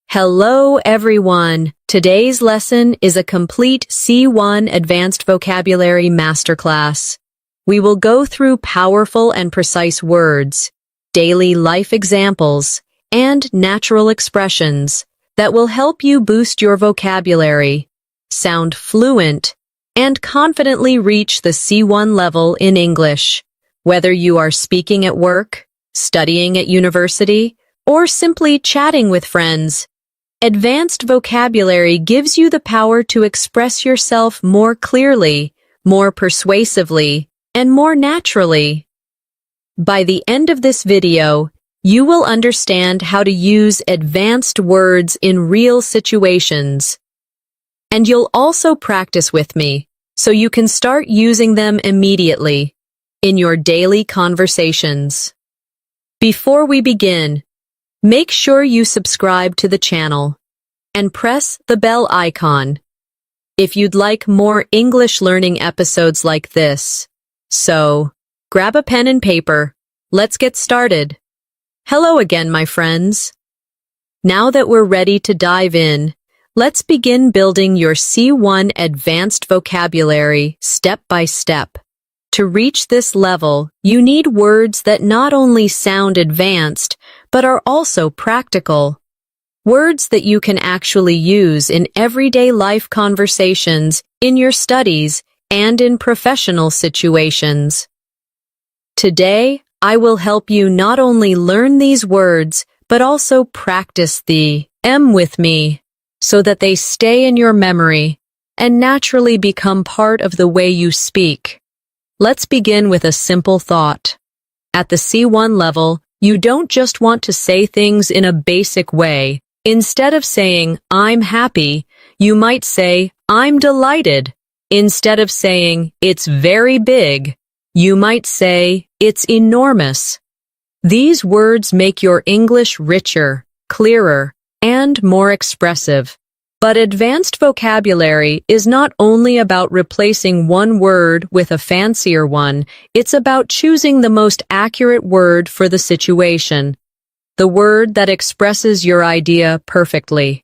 Hello, everyone. Today's lesson is a complete C1 Advanced Vocabulary Masterclass. We will go through powerful and precise words, daily life examples, and natural expressions that will help you boost your vocabulary, sound fluent, and confidently reach the C1 level in English, whether you are speaking at work, studying at university, or simply chatting with friends. Advanced vocabulary gives you the power to express yourself more clearly, more persuasively, and more naturally. By the end of this video, you will understand how to use advanced words in real situations. And you'll also practice with me, so you can start using them immediately in your daily conversations. Before we begin, make sure you subscribe to the channel and press the bell icon if you'd like more English learning episodes like this. So, grab a pen and paper. Let's get started. Hello again, my friends. Now that we're ready to dive in, let's begin building your C1 advanced vocabulary step by step. To reach this level, you need words that not only sound advanced, but are also practical. Words that you can actually use in everyday life conversations, in your studies, and in professional situations. Today, I will help you not only learn these words, but also practice the M with me, so that they stay in your memory and naturally become part of the way you speak. Let's begin with a simple thought. At the C1 level, you don't just want to say things in a basic way. Instead of saying, I'm happy, you might say, I'm delighted. Instead of saying, it's very big, you might say, it's enormous. These words make your English richer, clearer, and more expressive. But advanced vocabulary is not only about replacing one word with a fancier one, it's about choosing the most accurate word for the situation, the word that expresses your idea perfectly.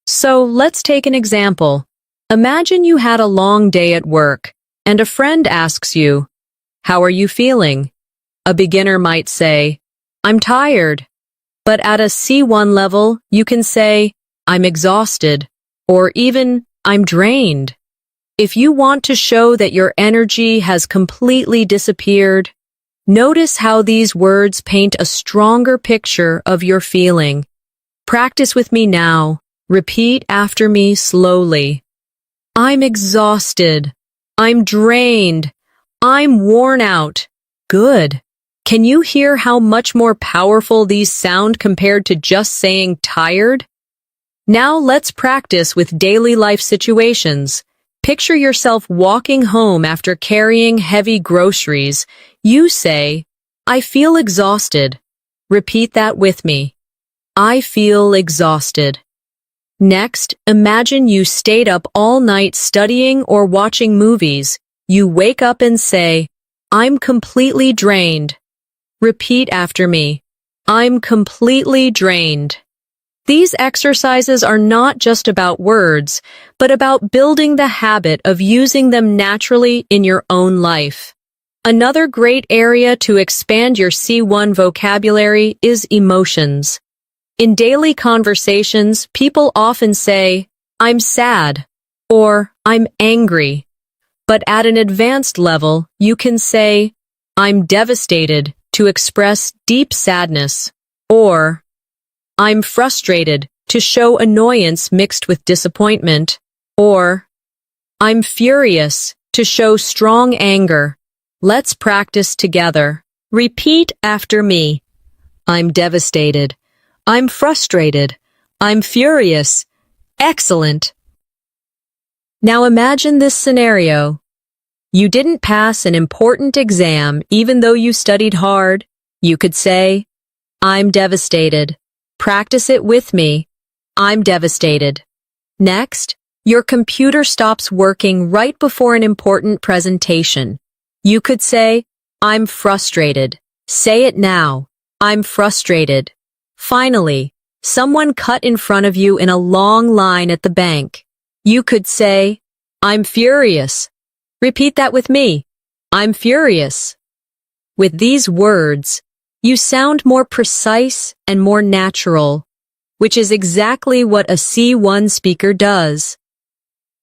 So let's take an example. Imagine you had a long day at work, and a friend asks you, "How are you feeling?" A beginner might say, "I'm tired." But at a C1 level, you can say, "I'm exhausted," or even, "I'm drained." If you want to show that your energy has completely disappeared, notice how these words paint a stronger picture of your feeling. Practice with me now. Repeat after me slowly. I'm exhausted. I'm drained. I'm worn out. Good. Can you hear how much more powerful these sound compared to just saying tired? Now let's practice with daily life situations. Picture yourself walking home after carrying heavy groceries. You say, I feel exhausted. Repeat that with me. I feel exhausted. Next, imagine you stayed up all night studying or watching movies. You wake up and say, I'm completely drained. Repeat after me. I'm completely drained. These exercises are not just about words, but about building the habit of using them naturally in your own life. Another great area to expand your C1 vocabulary is emotions. In daily conversations, people often say, I'm sad, or I'm angry. But at an advanced level, you can say, I'm devastated, to express deep sadness, or I'm frustrated, to show annoyance mixed with disappointment, or I'm furious, to show strong anger. Let's practice together. Repeat after me. I'm devastated. I'm frustrated. I'm furious. Excellent. Now imagine this scenario. You didn't pass an important exam even though you studied hard. You could say, I'm devastated. Practice it with me. I'm devastated. Next, your computer stops working right before an important presentation. You could say, I'm frustrated. Say it now. I'm frustrated. Finally, Someone cut in front of you in a long line at the bank. You could say, I'm furious. Repeat that with me. I'm furious. With these words, you sound more precise and more natural, which is exactly what a C1 speaker does.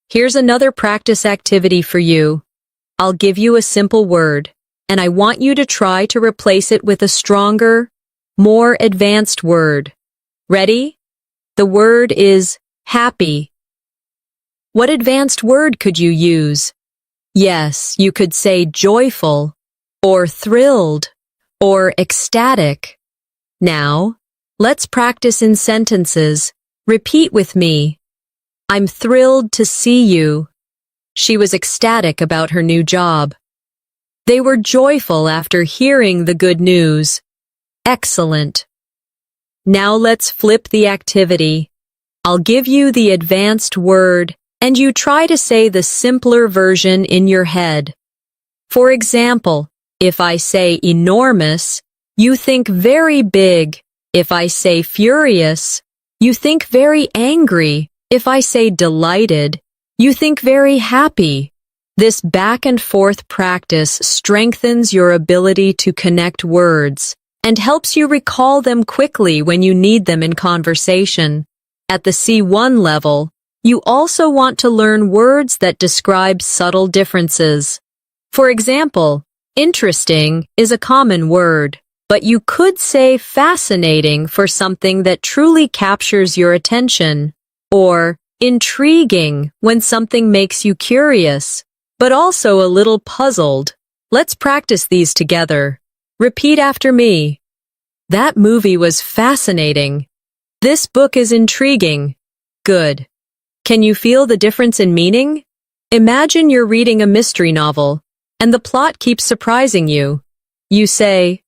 Here's another practice activity for you. I'll give you a simple word, and I want you to try to replace it with a stronger, more advanced word. Ready? The word is happy. What advanced word could you use? Yes, you could say joyful, or thrilled, or ecstatic. Now, let's practice in sentences. Repeat with me. I'm thrilled to see you. She was ecstatic about her new job. They were joyful after hearing the good news. Excellent. Now let's flip the activity. I'll give you the advanced word, and you try to say the simpler version in your head. For example, if I say enormous, you think very big. If I say furious, you think very angry. If I say delighted, you think very happy. This back and forth practice strengthens your ability to connect words and helps you recall them quickly when you need them in conversation. At the C1 level, you also want to learn words that describe subtle differences. For example, interesting is a common word, but you could say fascinating for something that truly captures your attention, or intriguing when something makes you curious, but also a little puzzled. Let's practice these together. Repeat after me. That movie was fascinating. This book is intriguing. Good. Can you feel the difference in meaning? Imagine you're reading a mystery novel, and the plot keeps surprising you. You say,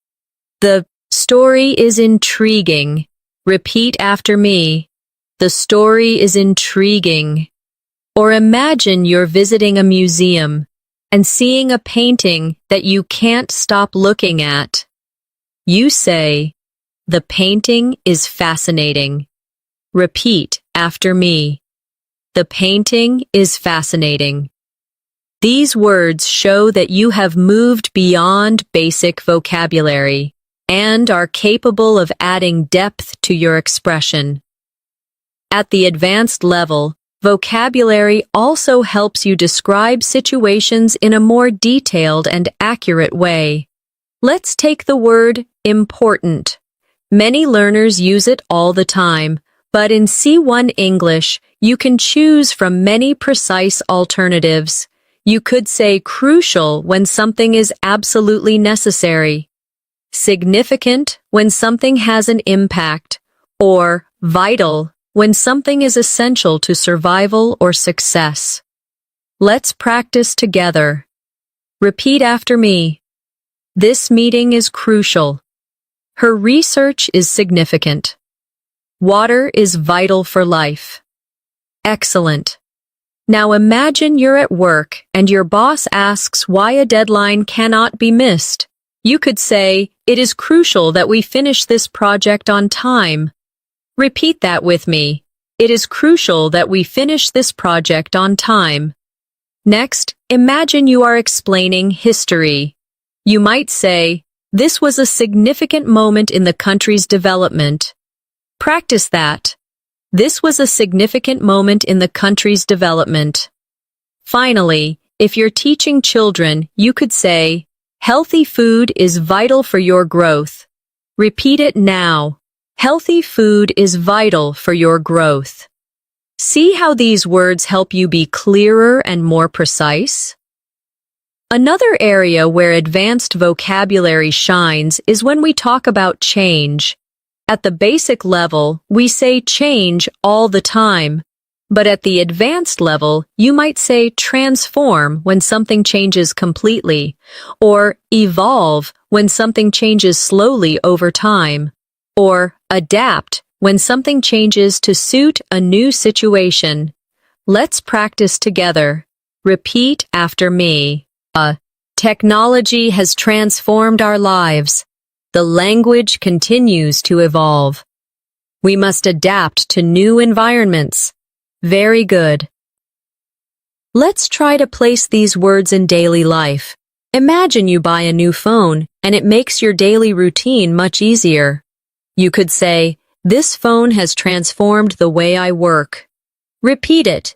the story is intriguing. Repeat after me. The story is intriguing. Or imagine you're visiting a museum and seeing a painting that you can't stop looking at. You say, the painting is fascinating. Repeat after me. The painting is fascinating. These words show that you have moved beyond basic vocabulary and are capable of adding depth to your expression. At the advanced level, vocabulary also helps you describe situations in a more detailed and accurate way. Let's take the word important. Many learners use it all the time, but in C1 English, you can choose from many precise alternatives. You could say crucial when something is absolutely necessary, significant when something has an impact, or vital when something is essential to survival or success. Let's practice together. Repeat after me. This meeting is crucial. Her research is significant. Water is vital for life. Excellent. Now imagine you're at work and your boss asks why a deadline cannot be missed. You could say, it is crucial that we finish this project on time. Repeat that with me. It is crucial that we finish this project on time. Next, imagine you are explaining history. You might say, this was a significant moment in the country's development. Practice that. This was a significant moment in the country's development. Finally, if you're teaching children, you could say, healthy food is vital for your growth. Repeat it now. Healthy food is vital for your growth. See how these words help you be clearer and more precise? Another area where advanced vocabulary shines is when we talk about change. At the basic level, we say change all the time. But at the advanced level, you might say transform when something changes completely, or evolve when something changes slowly over time, or adapt when something changes to suit a new situation. Let's practice together. Repeat after me. Technology has transformed our lives. The language continues to evolve. We must adapt to new environments. Very good. Let's try to place these words in daily life. Imagine you buy a new phone and it makes your daily routine much easier. You could say, "This phone has transformed the way I work." Repeat it.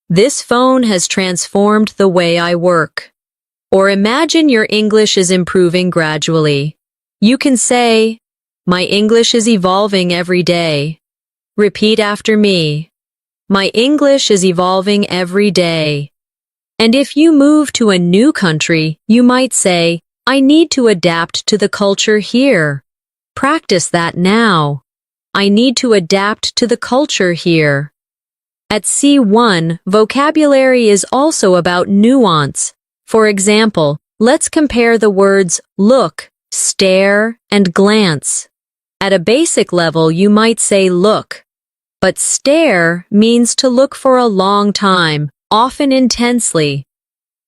This phone has transformed the way I work. Or imagine your English is improving gradually. You can say, "My English is evolving every day." Repeat after me. My English is evolving every day. And if you move to a new country, you might say, "I need to adapt to the culture here." Practice that now. I need to adapt to the culture here. At C1, vocabulary is also about nuance. For example, let's compare the words look, stare, and glance. At a basic level, you might say look, but stare means to look for a long time, often intensely.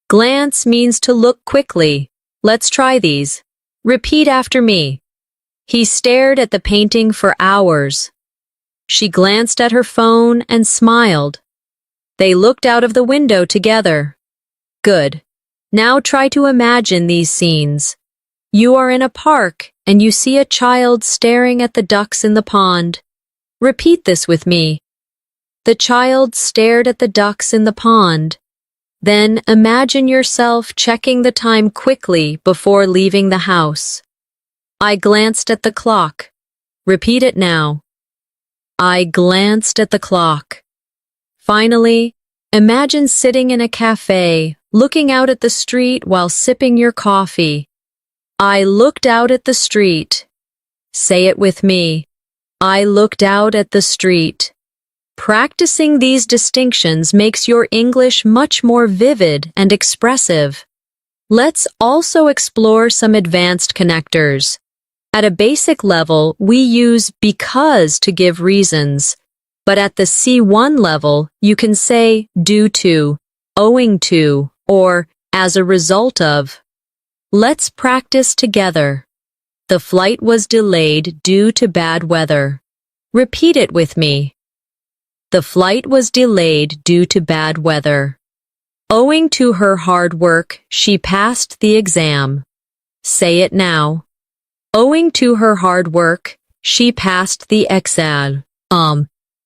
Glance means to look quickly. Let's try these. Repeat after me. He stared at the painting for hours. She glanced at her phone and smiled. They looked out of the window together. Good. Now try to imagine these scenes. You are in a park and you see a child staring at the ducks in the pond. Repeat this with me. The child stared at the ducks in the pond. Then imagine yourself checking the time quickly before leaving the house. I glanced at the clock. Repeat it now. I glanced at the clock. Finally, imagine sitting in a cafe, looking out at the street while sipping your coffee. I looked out at the street. Say it with me. I looked out at the street. Practicing these distinctions makes your English much more vivid and expressive. Let's also explore some advanced connectors. At a basic level, we use because to give reasons, but at the C1 level, you can say due to, owing to, or as a result of. Let's practice together. The flight was delayed due to bad weather. Repeat it with me. The flight was delayed due to bad weather. Owing to her hard work, she passed the exam. Say it now. Owing to her hard work, she passed the exam.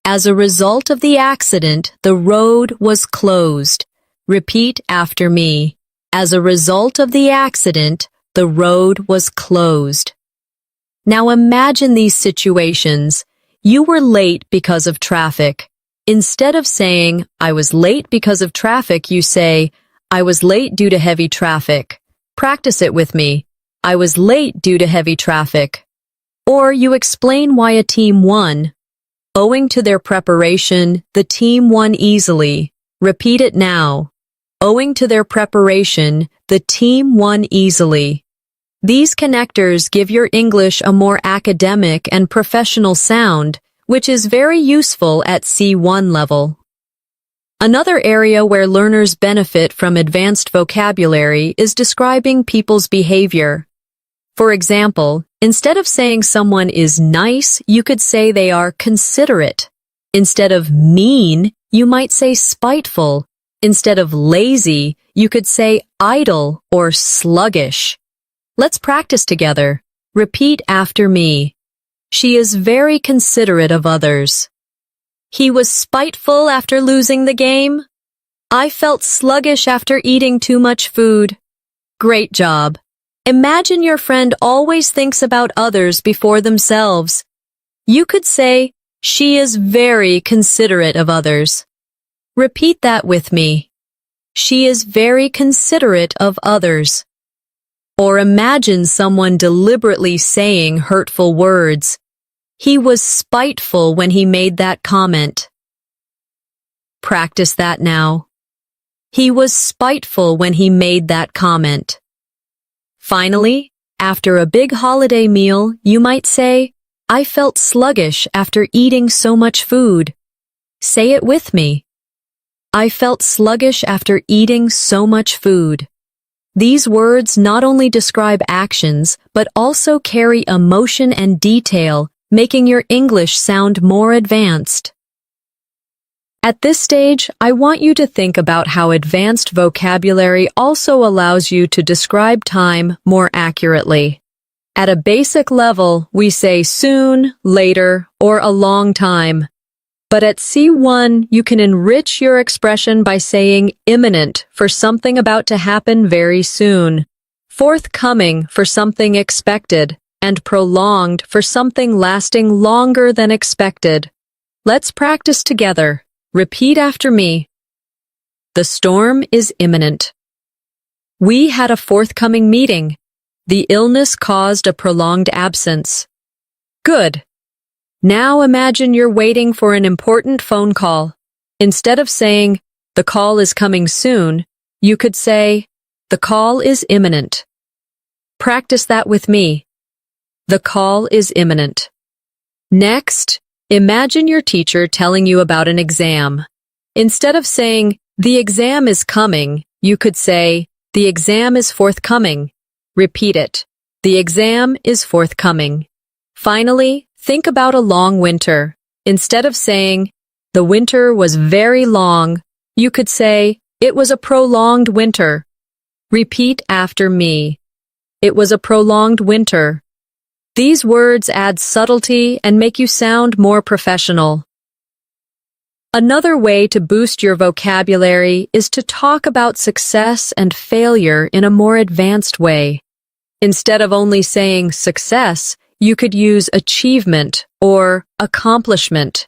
As a result of the accident, the road was closed. Repeat after me. As a result of the accident, the road was closed. Now imagine these situations. You were late because of traffic. Instead of saying, "I was late because of traffic," you say, "I was late due to heavy traffic." Practice it with me. I was late due to heavy traffic. Or you explain why a team won. Owing to their preparation, the team won easily. Repeat it now. Owing to their preparation, the team won easily. These connectors give your English a more academic and professional sound, which is very useful at C1 level. Another area where learners benefit from advanced vocabulary is describing people's behavior. For example, instead of saying someone is nice, you could say they are considerate. Instead of mean, you might say spiteful. Instead of lazy, you could say idle or sluggish. Let's practice together. Repeat after me. She is very considerate of others. He was spiteful after losing the game. I felt sluggish after eating too much food. Great job. Imagine your friend always thinks about others before themselves. You could say, "She is very considerate of others." Repeat that with me. She is very considerate of others. Or imagine someone deliberately saying hurtful words. He was spiteful when he made that comment. Practice that now. He was spiteful when he made that comment. Finally, after a big holiday meal, you might say, "I felt sluggish after eating so much food." Say it with me. I felt sluggish after eating so much food. These words not only describe actions, but also carry emotion and detail, making your English sound more advanced. At this stage, I want you to think about how advanced vocabulary also allows you to describe time more accurately. At a basic level, we say soon, later, or a long time. But at C1, you can enrich your expression by saying imminent for something about to happen very soon, forthcoming for something expected, and prolonged for something lasting longer than expected. Let's practice together. Repeat after me. The storm is imminent. We had a forthcoming meeting. The illness caused a prolonged absence. Good. Now imagine you're waiting for an important phone call. Instead of saying, the call is coming soon, you could say, the call is imminent. Practice that with me. The call is imminent. Next, imagine your teacher telling you about an exam. Instead of saying, the exam is coming, you could say, the exam is forthcoming. Repeat it. The exam is forthcoming. Finally, think about a long winter. Instead of saying, the winter was very long, you could say, it was a prolonged winter. Repeat after me. It was a prolonged winter. These words add subtlety and make you sound more professional. Another way to boost your vocabulary is to talk about success and failure in a more advanced way. Instead of only saying success, you could use achievement or accomplishment.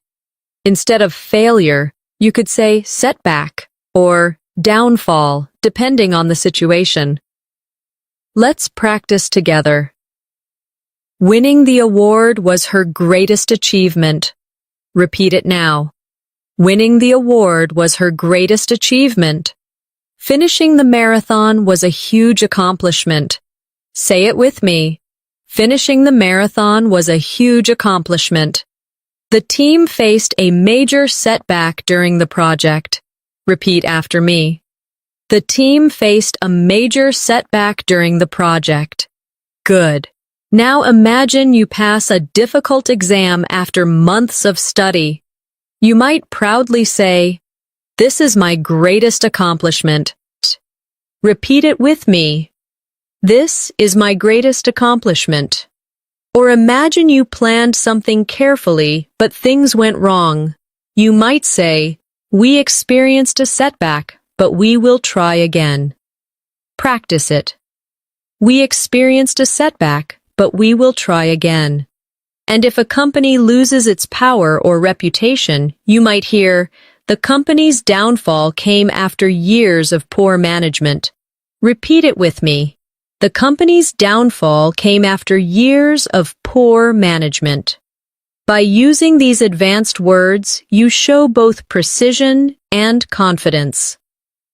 Instead of failure, you could say setback or downfall, depending on the situation. Let's practice together. Winning the award was her greatest achievement. Repeat it now. Winning the award was her greatest achievement. Finishing the marathon was a huge accomplishment. Say it with me. Finishing the marathon was a huge accomplishment. The team faced a major setback during the project. Repeat after me. The team faced a major setback during the project. Good. Now imagine you pass a difficult exam after months of study. You might proudly say, "This is my greatest accomplishment." Repeat it with me. This is my greatest accomplishment. Or imagine you planned something carefully, but things went wrong. You might say, "We experienced a setback, but we will try again." Practice it. We experienced a setback, but we will try again. And if a company loses its power or reputation, you might hear, "The company's downfall came after years of poor management." Repeat it with me. The company's downfall came after years of poor management. By using these advanced words, you show both precision and confidence.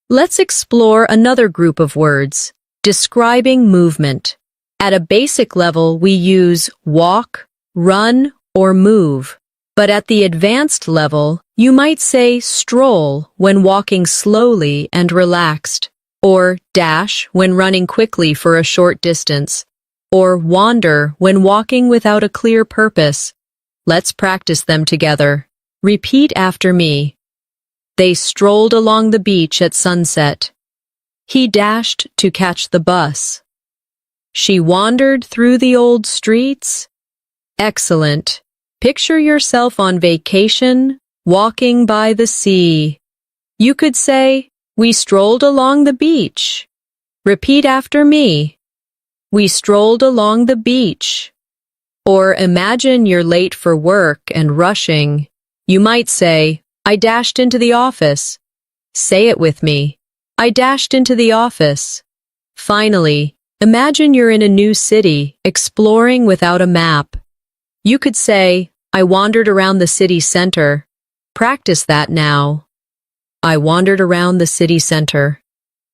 Let's explore another group of words, describing movement. At a basic level, we use walk, run, or move. But at the advanced level, you might say stroll when walking slowly and relaxed, or dash when running quickly for a short distance, or wander when walking without a clear purpose. Let's practice them together. Repeat after me. They strolled along the beach at sunset. He dashed to catch the bus. She wandered through the old streets. Excellent. Picture yourself on vacation, walking by the sea. You could say, "We strolled along the beach." Repeat after me. We strolled along the beach. Or imagine you're late for work and rushing. You might say, "I dashed into the office." Say it with me. I dashed into the office. Finally, imagine you're in a new city, exploring without a map. You could say, "I wandered around the city center." Practice that now. I wandered around the city center.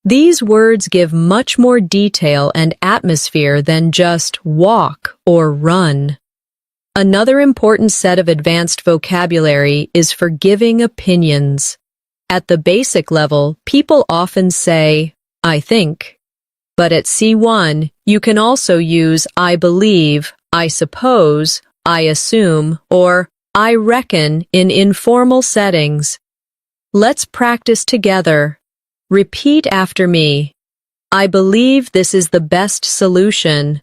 These words give much more detail and atmosphere than just walk or run. Another important set of advanced vocabulary is for giving opinions. At the basic level, people often say, "I think." But at C1, you can also use "I believe," "I suppose," I assume, or I reckon in informal settings. Let's practice together. Repeat after me. I believe this is the best solution.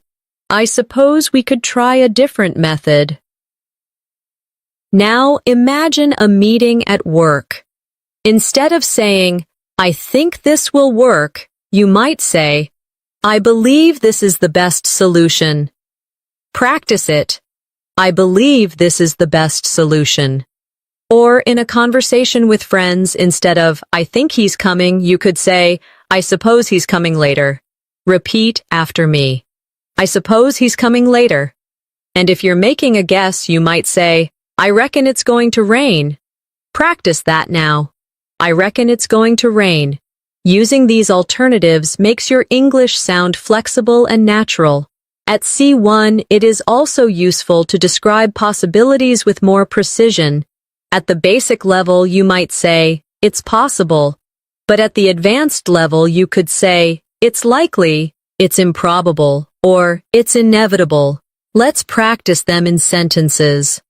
I suppose we could try a different method. Now imagine a meeting at work. Instead of saying, I think this will work, you might say, I believe this is the best solution. Practice it. I believe this is the best solution. Or in a conversation with friends, instead of, I think he's coming, you could say, I suppose he's coming later. Repeat after me. I suppose he's coming later. And if you're making a guess, you might say, I reckon it's going to rain. Practice that now. I reckon it's going to rain. Using these alternatives makes your English sound flexible and natural. At C1, it is also useful to describe possibilities with more precision. At the basic level, you might say, it's possible. But at the advanced level, you could say, it's likely, it's improbable, or it's inevitable. Let's practice them in sentences.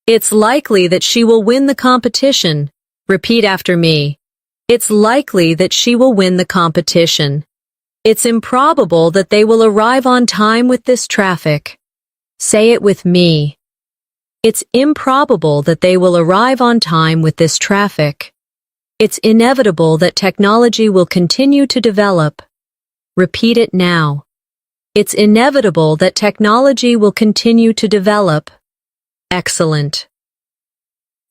It's likely that she will win the competition. Repeat after me. It's likely that she will win the competition. It's improbable that they will arrive on time with this traffic. Say it with me. It's improbable that they will arrive on time with this traffic. It's inevitable that technology will continue to develop. Repeat it now. It's inevitable that technology will continue to develop. Excellent.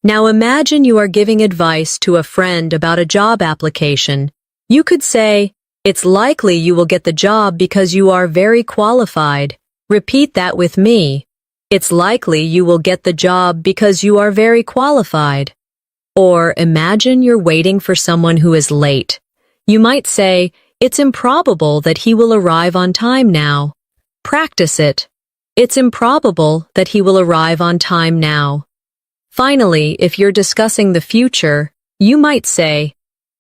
Now imagine you are giving advice to a friend about a job application. You could say, it's likely you will get the job because you are very qualified. Repeat that with me. It's likely you will get the job because you are very qualified. Or imagine you're waiting for someone who is late. You might say, it's improbable that he will arrive on time now. Practice it. It's improbable that he will arrive on time now. Finally, if you're discussing the future, you might say,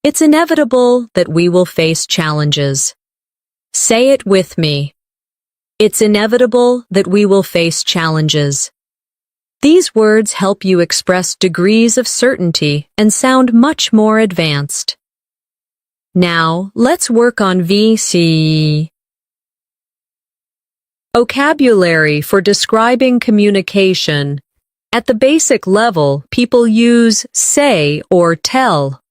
it's inevitable that we will face challenges. Say it with me. It's inevitable that we will face challenges. These words help you express degrees of certainty and sound much more advanced. Now, let's work on VC. Vocabulary for describing communication. At the basic level, people use say or tell.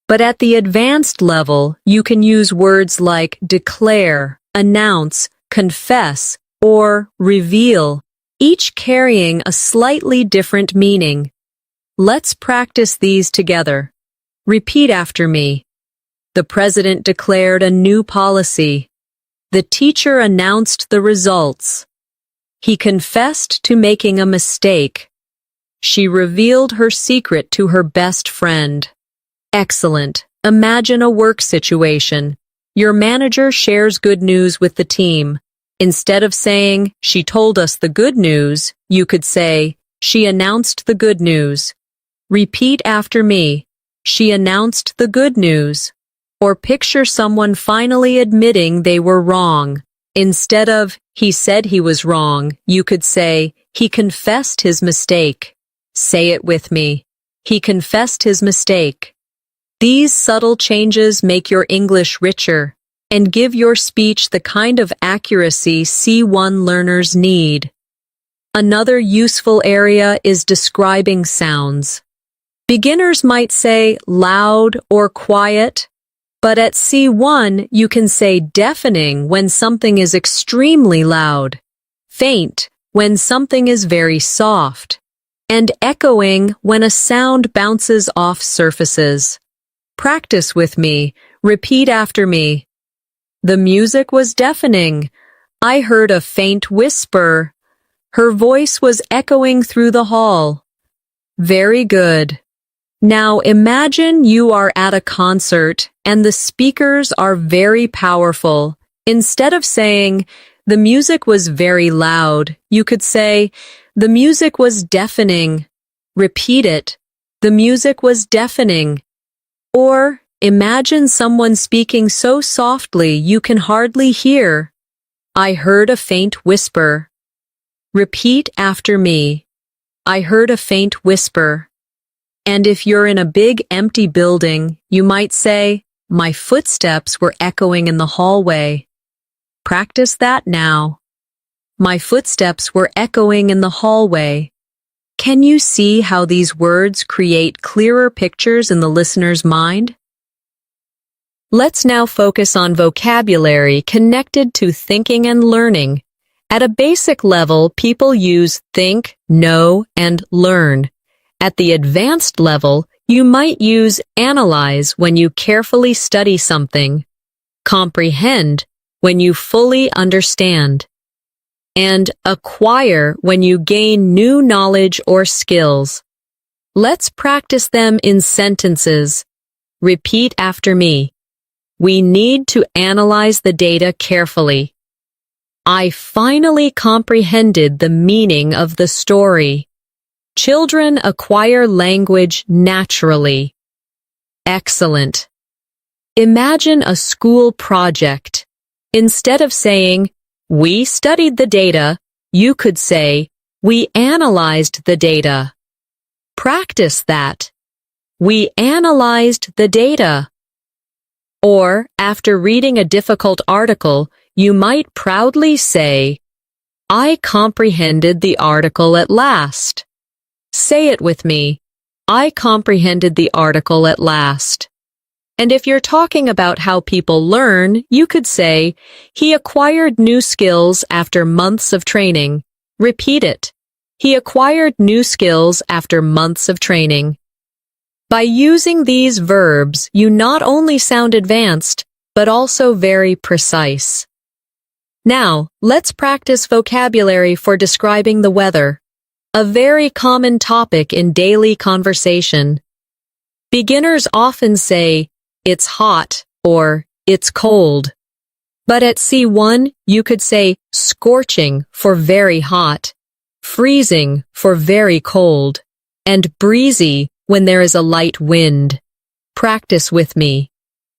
But at the advanced level, you can use words like declare, announce, confess, or reveal, each carrying a slightly different meaning. Let's practice these together. Repeat after me. The president declared a new policy. The teacher announced the results. He confessed to making a mistake. She revealed her secret to her best friend. Excellent. Imagine a work situation. Your manager shares good news with the team. Instead of saying, she told us the good news, you could say, she announced the good news. Repeat after me. She announced the good news. Or picture someone finally admitting they were wrong. Instead of, he said he was wrong, you could say, he confessed his mistake. Say it with me. He confessed his mistake. These subtle changes make your English richer and give your speech the kind of accuracy C1 learners need. Another useful area is describing sounds. Beginners might say loud or quiet, but at C1 you can say deafening when something is extremely loud, faint when something is very soft, and echoing when a sound bounces off surfaces. Practice with me. Repeat after me. The music was deafening. I heard a faint whisper. Her voice was echoing through the hall. Very good. Now imagine you are at a concert and the speakers are very powerful. Instead of saying, the music was very loud, you could say, the music was deafening. Repeat it. The music was deafening. Or, imagine someone speaking so softly you can hardly hear. I heard a faint whisper. Repeat after me. I heard a faint whisper. And if you're in a big empty building, you might say, my footsteps were echoing in the hallway. Practice that now. My footsteps were echoing in the hallway. Can you see how these words create clearer pictures in the listener's mind? Let's now focus on vocabulary connected to thinking and learning. At a basic level, people use think, know, and learn. At the advanced level, you might use analyze when you carefully study something, comprehend when you fully understand, and acquire when you gain new knowledge or skills. Let's practice them in sentences. Repeat after me. We need to analyze the data carefully. I finally comprehended the meaning of the story. Children acquire language naturally. Excellent. Imagine a school project. Instead of saying, we studied the data, you could say, we analyzed the data. Practice that. We analyzed the data. Or, after reading a difficult article, you might proudly say, I comprehended the article at last. Say it with me. I comprehended the article at last. And if you're talking about how people learn, you could say, he acquired new skills after months of training. Repeat it. He acquired new skills after months of training. By using these verbs, you not only sound advanced, but also very precise. Now, let's practice vocabulary for describing the weather. A very common topic in daily conversation. Beginners often say, it's hot, or it's cold. But at C1, you could say scorching for very hot, freezing for very cold, and breezy when there is a light wind. Practice with me.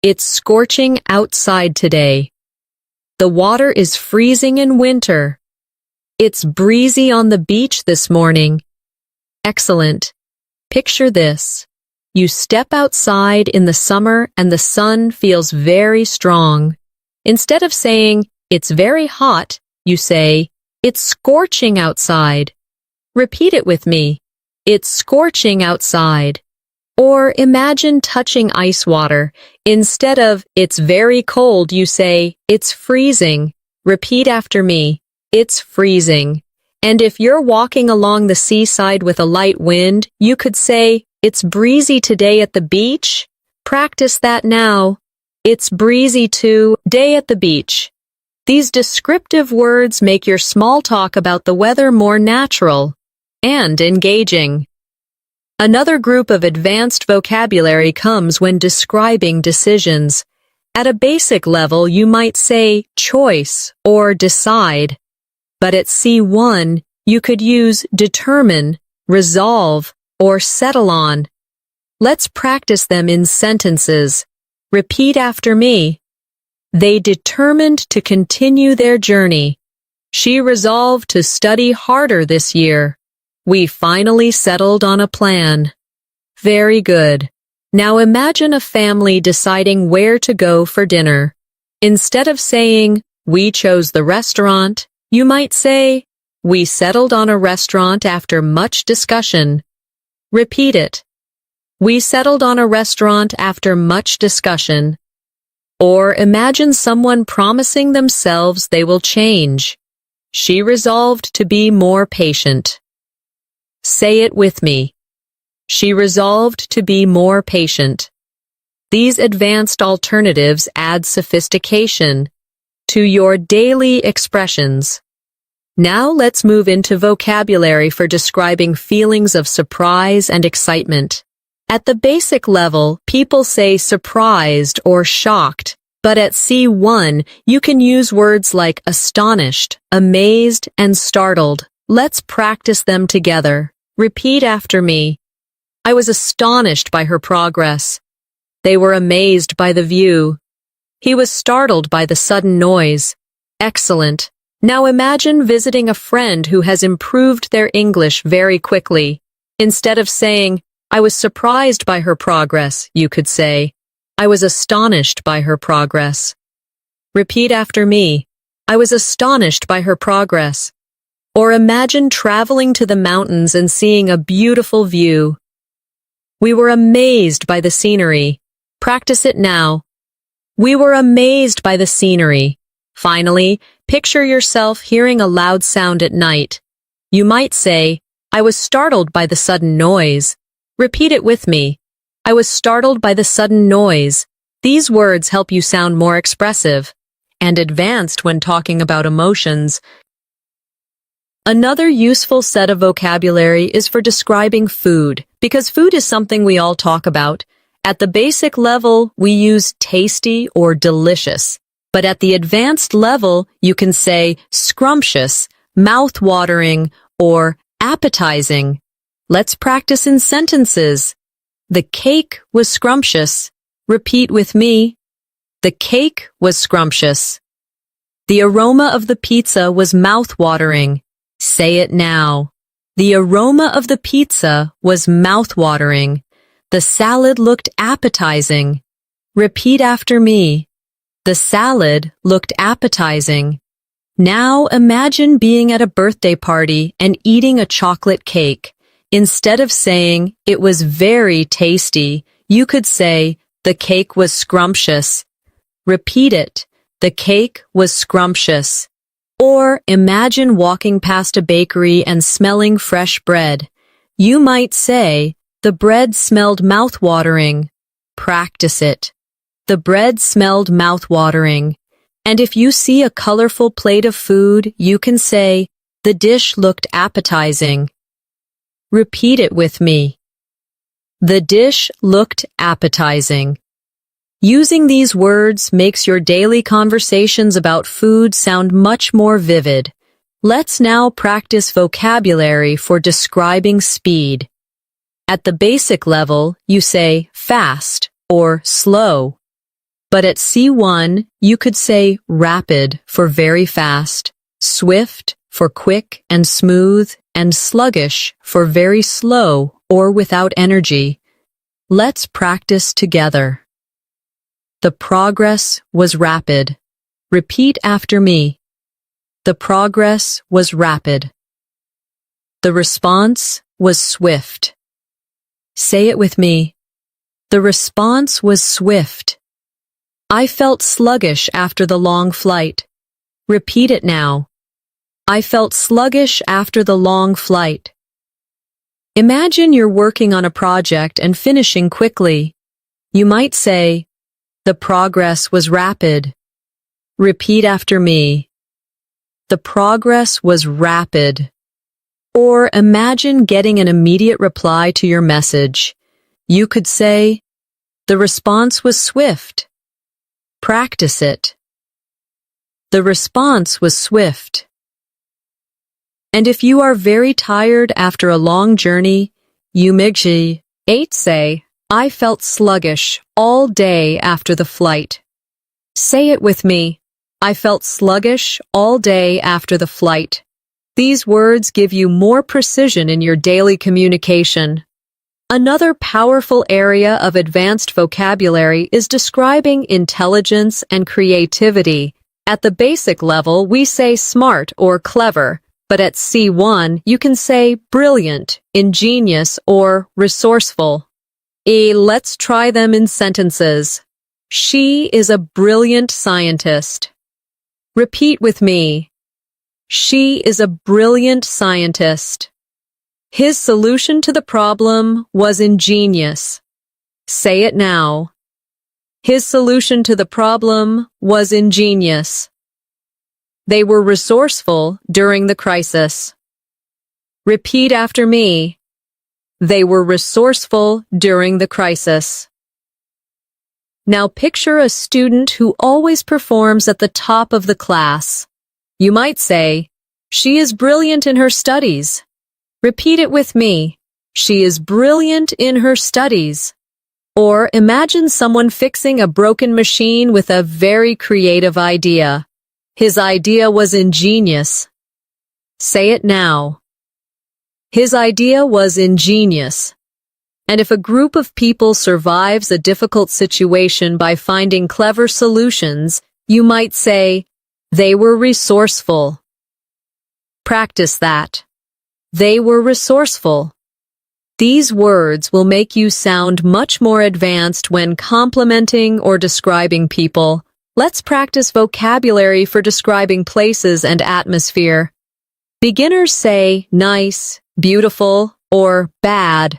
It's scorching outside today. The water is freezing in winter. It's breezy on the beach this morning. Excellent. Picture this. You step outside in the summer and the sun feels very strong. Instead of saying, it's very hot, you say, it's scorching outside. Repeat it with me. It's scorching outside. Or imagine touching ice water. Instead of, it's very cold, you say, it's freezing. Repeat after me. It's freezing. And if you're walking along the seaside with a light wind, you could say, it's breezy today at the beach. Practice that now. It's breezy today at the beach. These descriptive words make your small talk about the weather more natural and engaging. Another group of advanced vocabulary comes when describing decisions. At a basic level, you might say choice or decide. But at C1, you could use determine, resolve, or settle on. Let's practice them in sentences. Repeat after me. They determined to continue their journey. She resolved to study harder this year. We finally settled on a plan. Very good. Now imagine a family deciding where to go for dinner. Instead of saying, we chose the restaurant, you might say, we settled on a restaurant after much discussion. Repeat it. We settled on a restaurant after much discussion. Or imagine someone promising themselves they will change. She resolved to be more patient. Say it with me. She resolved to be more patient. These advanced alternatives add sophistication to your daily expressions. Now let's move into vocabulary for describing feelings of surprise and excitement. At the basic level, people say surprised or shocked, but at C1, you can use words like astonished, amazed, and startled. Let's practice them together. Repeat after me. I was astonished by her progress. They were amazed by the view. He was startled by the sudden noise. Excellent. Now imagine visiting a friend who has improved their English very quickly. Instead of saying, "I was surprised by her progress," you could say, "I was astonished by her progress." Repeat after me. I was astonished by her progress. Or imagine traveling to the mountains and seeing a beautiful view. We were amazed by the scenery. Practice it now. We were amazed by the scenery. Finally, picture yourself hearing a loud sound at night. You might say, "I was startled by the sudden noise." Repeat it with me. I was startled by the sudden noise. These words help you sound more expressive and advanced when talking about emotions. Another useful set of vocabulary is for describing food, because food is something we all talk about. At the basic level, we use tasty or delicious. But at the advanced level, you can say scrumptious, mouth-watering, or appetizing. Let's practice in sentences. The cake was scrumptious. Repeat with me. The cake was scrumptious. The aroma of the pizza was mouth-watering. Say it now. The aroma of the pizza was mouth-watering. The salad looked appetizing. Repeat after me. The salad looked appetizing. Now imagine being at a birthday party and eating a chocolate cake. Instead of saying, "It was very tasty," you could say, "The cake was scrumptious." Repeat it. The cake was scrumptious. Or imagine walking past a bakery and smelling fresh bread. You might say, "The bread smelled mouth-watering." Practice it. The bread smelled mouth-watering. And if you see a colorful plate of food, you can say, "The dish looked appetizing." Repeat it with me. The dish looked appetizing. Using these words makes your daily conversations about food sound much more vivid. Let's now practice vocabulary for describing speed. At the basic level, you say fast or slow. But at C1, you could say rapid for very fast, swift for quick and smooth, and sluggish for very slow or without energy. Let's practice together. The progress was rapid. Repeat after me. The progress was rapid. The response was swift. Say it with me. The response was swift. I felt sluggish after the long flight. Repeat it now. I felt sluggish after the long flight. Imagine you're working on a project and finishing quickly. You might say, "The progress was rapid." Repeat after me. The progress was rapid. Or imagine getting an immediate reply to your message. You could say, "The response was swift." Practice it. The response was swift. And if you are very tired after a long journey, you might say, "I felt sluggish all day after the flight." Say it with me. I felt sluggish all day after the flight. These words give you more precision in your daily communication. Another powerful area of advanced vocabulary is describing intelligence and creativity. At the basic level, we say smart or clever, but at C1, you can say brilliant, ingenious, or resourceful. Let's try them in sentences. She is a brilliant scientist. Repeat with me. She is a brilliant scientist. His solution to the problem was ingenious. Say it now. His solution to the problem was ingenious. They were resourceful during the crisis. Repeat after me. They were resourceful during the crisis. Now picture a student who always performs at the top of the class. You might say, "She is brilliant in her studies." Repeat it with me. She is brilliant in her studies. Or imagine someone fixing a broken machine with a very creative idea. His idea was ingenious. Say it now. His idea was ingenious. And if a group of people survives a difficult situation by finding clever solutions, you might say, they were resourceful. Practice that. They were resourceful. These words will make you sound much more advanced when complimenting or describing people. Let's practice vocabulary for describing places and atmosphere. Beginners say nice, beautiful, or bad.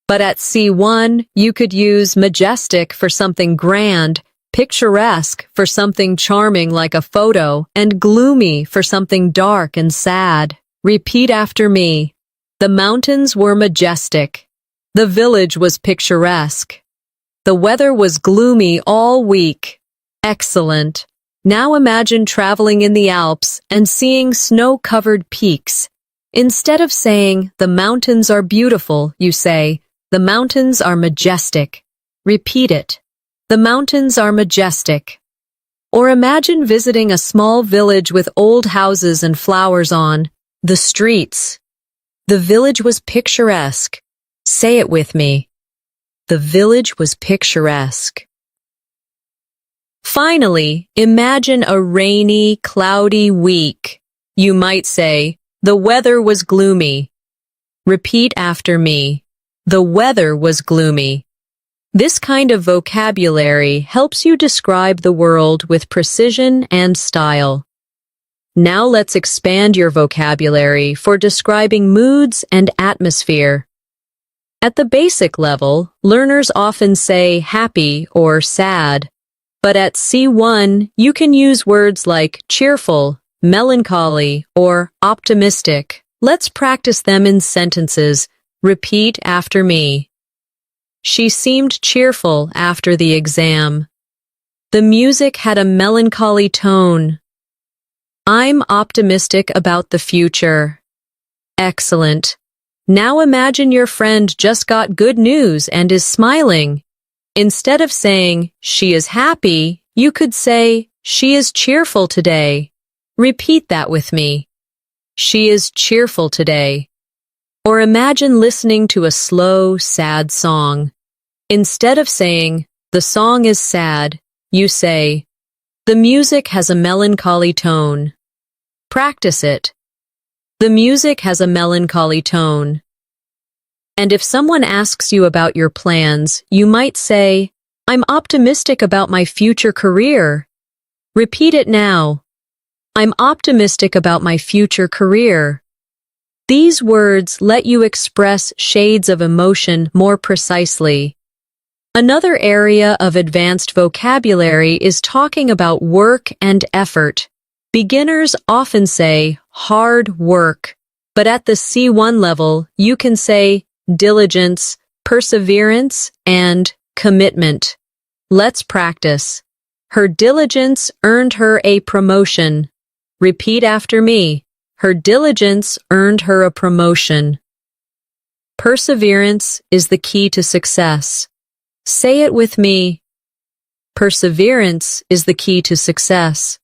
But at C1, you could use majestic for something grand, picturesque for something charming like a photo, and gloomy for something dark and sad. Repeat after me. The mountains were majestic. The village was picturesque. The weather was gloomy all week. Excellent. Now imagine traveling in the Alps and seeing snow-covered peaks. Instead of saying, the mountains are beautiful, you say, the mountains are majestic. Repeat it. The mountains are majestic. Or imagine visiting a small village with old houses and flowers on the streets. The village was picturesque. Say it with me. The village was picturesque. Finally, imagine a rainy, cloudy week. You might say, the weather was gloomy. Repeat after me. The weather was gloomy. This kind of vocabulary helps you describe the world with precision and style. Now let's expand your vocabulary for describing moods and atmosphere. At the basic level, learners often say happy or sad. But at C1, you can use words like cheerful, melancholy, or optimistic. Let's practice them in sentences. Repeat after me. She seemed cheerful after the exam. The music had a melancholy tone. I'm optimistic about the future. Excellent. Now imagine your friend just got good news and is smiling. Instead of saying, she is happy, you could say, she is cheerful today. Repeat that with me. She is cheerful today. Or imagine listening to a slow, sad song. Instead of saying, the song is sad, you say, the music has a melancholy tone. Practice it. The music has a melancholy tone. And if someone asks you about your plans, you might say, I'm optimistic about my future career. Repeat it now. I'm optimistic about my future career. These words let you express shades of emotion more precisely. Another area of advanced vocabulary is talking about work and effort. Beginners often say hard work, but at the C1 level, you can say diligence, perseverance, and commitment. Let's practice. Her diligence earned her a promotion. Repeat after me. Her diligence earned her a promotion. Perseverance is the key to success. Say it with me. Perseverance is the key to success.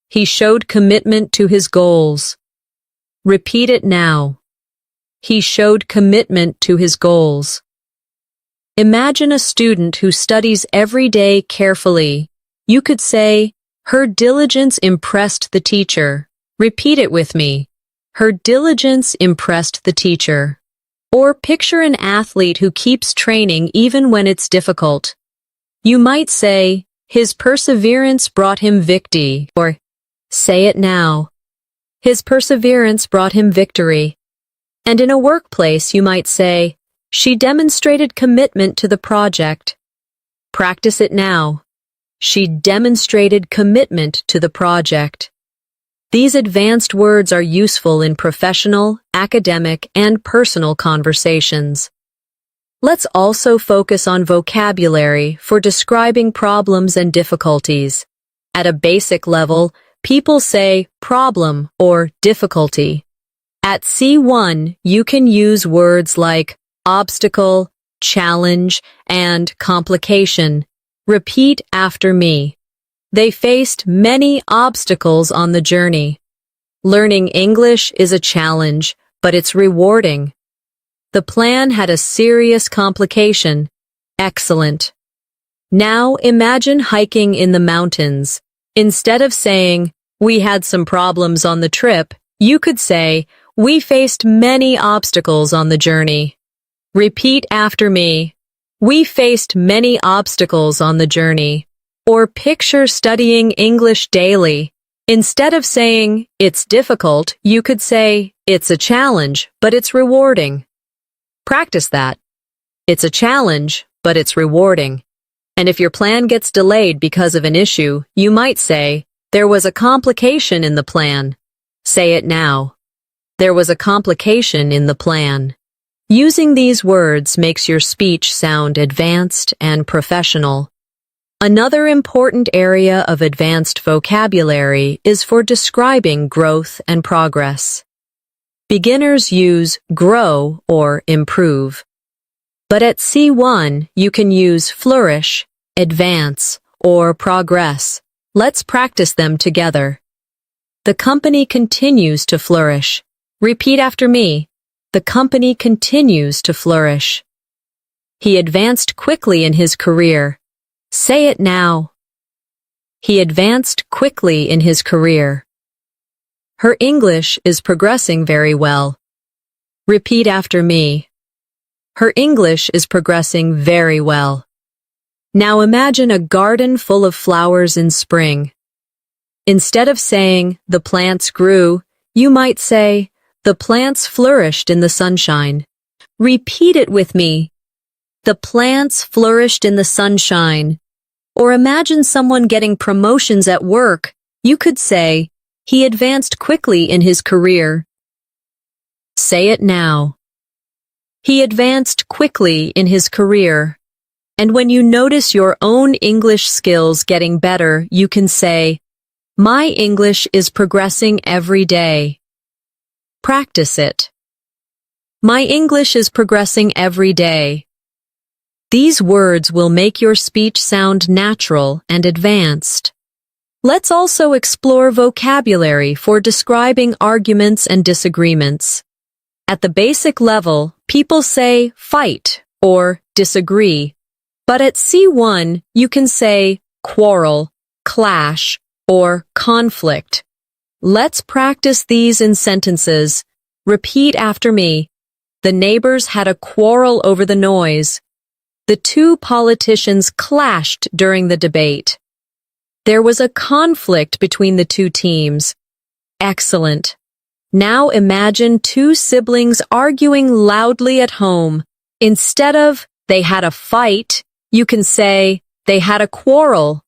He showed commitment to his goals. Repeat it now. He showed commitment to his goals. Imagine a student who studies every day carefully. You could say, her diligence impressed the teacher. Repeat it with me. Her diligence impressed the teacher. Or picture an athlete who keeps training even when it's difficult. You might say, his perseverance brought him victory, or say it now. His perseverance brought him victory. And in a workplace, you might say, she demonstrated commitment to the project. Practice it now. She demonstrated commitment to the project. These advanced words are useful in professional, academic, and personal conversations. Let's also focus on vocabulary for describing problems and difficulties. At a basic level, people say problem or difficulty. At C1, you can use words like obstacle, challenge, and complication. Repeat after me. They faced many obstacles on the journey. Learning English is a challenge, but it's rewarding. The plan had a serious complication. Excellent. Now imagine hiking in the mountains. Instead of saying, "We had some problems on the trip," you could say, "We faced many obstacles on the journey." Repeat after me. We faced many obstacles on the journey. Or picture studying English daily. Instead of saying, "It's difficult," you could say, "It's a challenge, but it's rewarding." Practice that. It's a challenge, but it's rewarding. And if your plan gets delayed because of an issue, you might say, "There was a complication in the plan." Say it now. There was a complication in the plan. Using these words makes your speech sound advanced and professional. Another important area of advanced vocabulary is for describing growth and progress. Beginners use grow or improve. But at C1, you can use flourish, advance, or progress. Let's practice them together. The company continues to flourish. Repeat after me. The company continues to flourish. He advanced quickly in his career. Say it now. He advanced quickly in his career. Her English is progressing very well. Repeat after me. Her English is progressing very well. Now imagine a garden full of flowers in spring. Instead of saying, "The plants grew," you might say, "The plants flourished in the sunshine." Repeat it with me. The plants flourished in the sunshine. Or imagine someone getting promotions at work. You could say, "He advanced quickly in his career." Say it now. He advanced quickly in his career. And when you notice your own English skills getting better, you can say, "My English is progressing every day." Practice it. My English is progressing every day. These words will make your speech sound natural and advanced. Let's also explore vocabulary for describing arguments and disagreements. At the basic level, people say fight or disagree. But at C1, you can say quarrel, clash, or conflict. Let's practice these in sentences. Repeat after me. The neighbors had a quarrel over the noise. The two politicians clashed during the debate. There was a conflict between the two teams. Excellent. Now imagine two siblings arguing loudly at home. Instead of, "They had a fight," you can say, "They had a quarrel."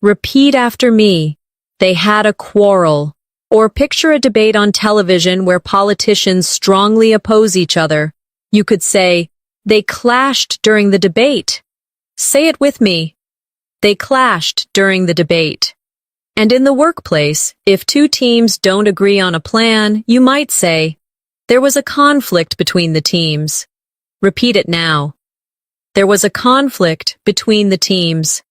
Repeat after me. They had a quarrel. Or picture a debate on television where politicians strongly oppose each other. You could say, "They clashed during the debate." Say it with me. They clashed during the debate. And in the workplace, if two teams don't agree on a plan, you might say, "There was a conflict between the teams." Repeat it now. There was a conflict between the teams.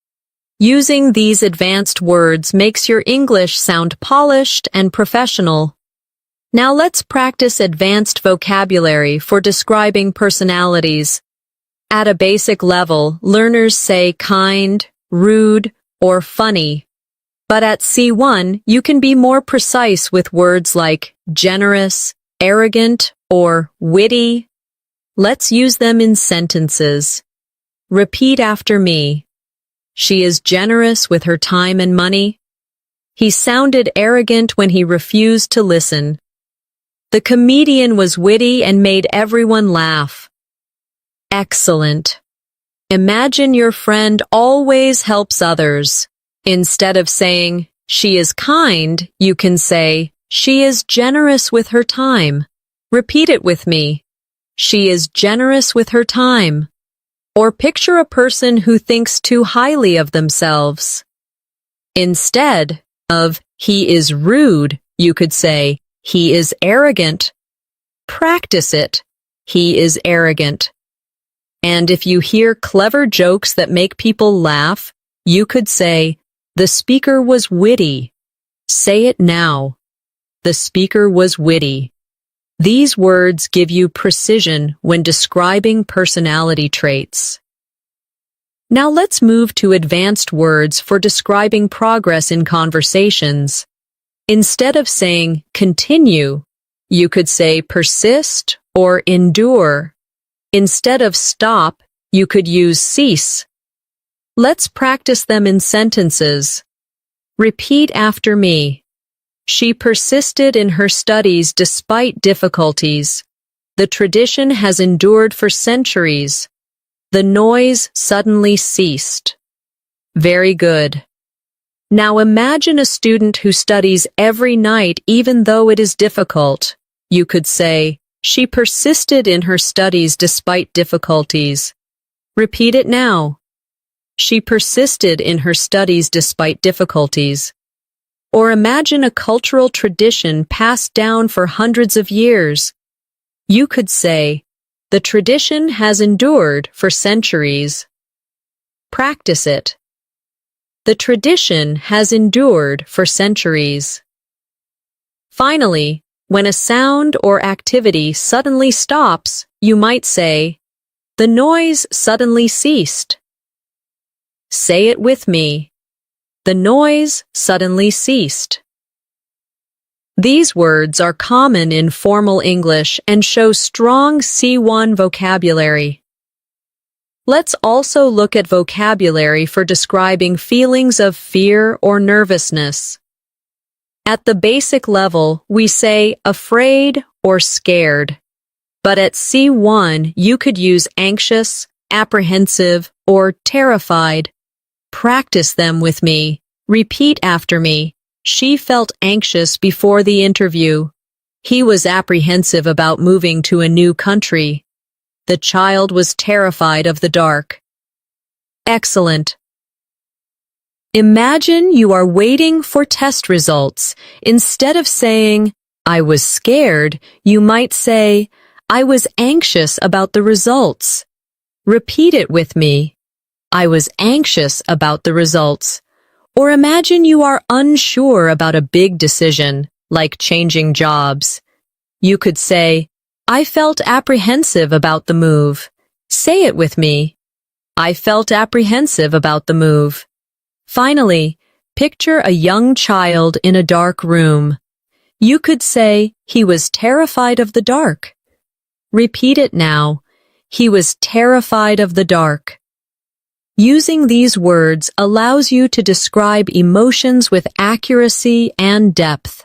Using these advanced words makes your English sound polished and professional. Now let's practice advanced vocabulary for describing personalities. At a basic level, learners say kind, rude, or funny. But at C1, you can be more precise with words like generous, arrogant, or witty. Let's use them in sentences. Repeat after me. She is generous with her time and money. He sounded arrogant when he refused to listen. The comedian was witty and made everyone laugh. Excellent. Imagine your friend always helps others. Instead of saying, "She is kind," you can say, "She is generous with her time." Repeat it with me. She is generous with her time. Or picture a person who thinks too highly of themselves. Instead of, "He is rude," you could say, "He is arrogant." Practice it. He is arrogant. And if you hear clever jokes that make people laugh, you could say, The speaker was witty. Say it now. The speaker was witty. These words give you precision when describing personality traits. Now let's move to advanced words for describing progress in conversations. Instead of saying continue, you could say persist or endure. Instead of stop, you could use cease. Let's practice them in sentences. Repeat after me. She persisted in her studies despite difficulties. The tradition has endured for centuries. The noise suddenly ceased. Very good. Now imagine a student who studies every night even though it is difficult. You could say, she persisted in her studies despite difficulties. Repeat it now. She persisted in her studies despite difficulties. Or imagine a cultural tradition passed down for hundreds of years. You could say, the tradition has endured for centuries. Practice it. The tradition has endured for centuries. Finally, when a sound or activity suddenly stops, you might say, the noise suddenly ceased. Say it with me. The noise suddenly ceased. These words are common in formal English and show strong C1 vocabulary. Let's also look at vocabulary for describing feelings of fear or nervousness. At the basic level, we say afraid or scared. But at C1, you could use anxious, apprehensive, or terrified. Practice them with me. Repeat after me. She felt anxious before the interview. He was apprehensive about moving to a new country. The child was terrified of the dark. Excellent. Imagine you are waiting for test results. Instead of saying, I was scared, you might say, I was anxious about the results. Repeat it with me. I was anxious about the results. Or imagine you are unsure about a big decision, like changing jobs. You could say, I felt apprehensive about the move. Say it with me. I felt apprehensive about the move. Finally, picture a young child in a dark room. You could say, he was terrified of the dark. Repeat it now. He was terrified of the dark. Using these words allows you to describe emotions with accuracy and depth.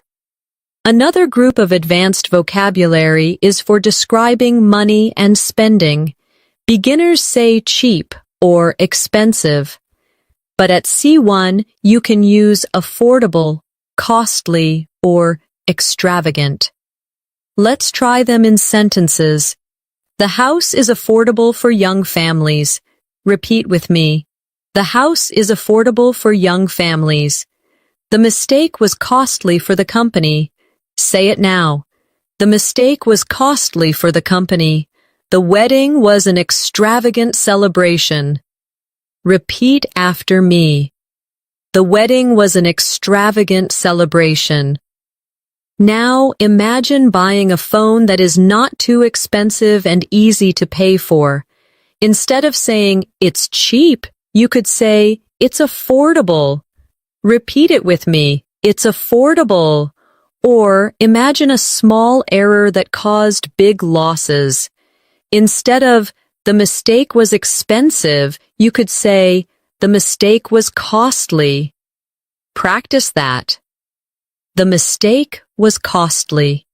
Another group of advanced vocabulary is for describing money and spending. Beginners say cheap or expensive. But at C1, you can use affordable, costly, or extravagant. Let's try them in sentences. The house is affordable for young families. Repeat with me. The house is affordable for young families. The mistake was costly for the company. Say it now. The mistake was costly for the company. The wedding was an extravagant celebration. Repeat after me. The wedding was an extravagant celebration. Now imagine buying a phone that is not too expensive and easy to pay for. Instead of saying, it's cheap, you could say, it's affordable. Repeat it with me. It's affordable. Or imagine a small error that caused big losses. Instead of, the mistake was expensive, you could say, the mistake was costly. Practice that. The mistake was costly.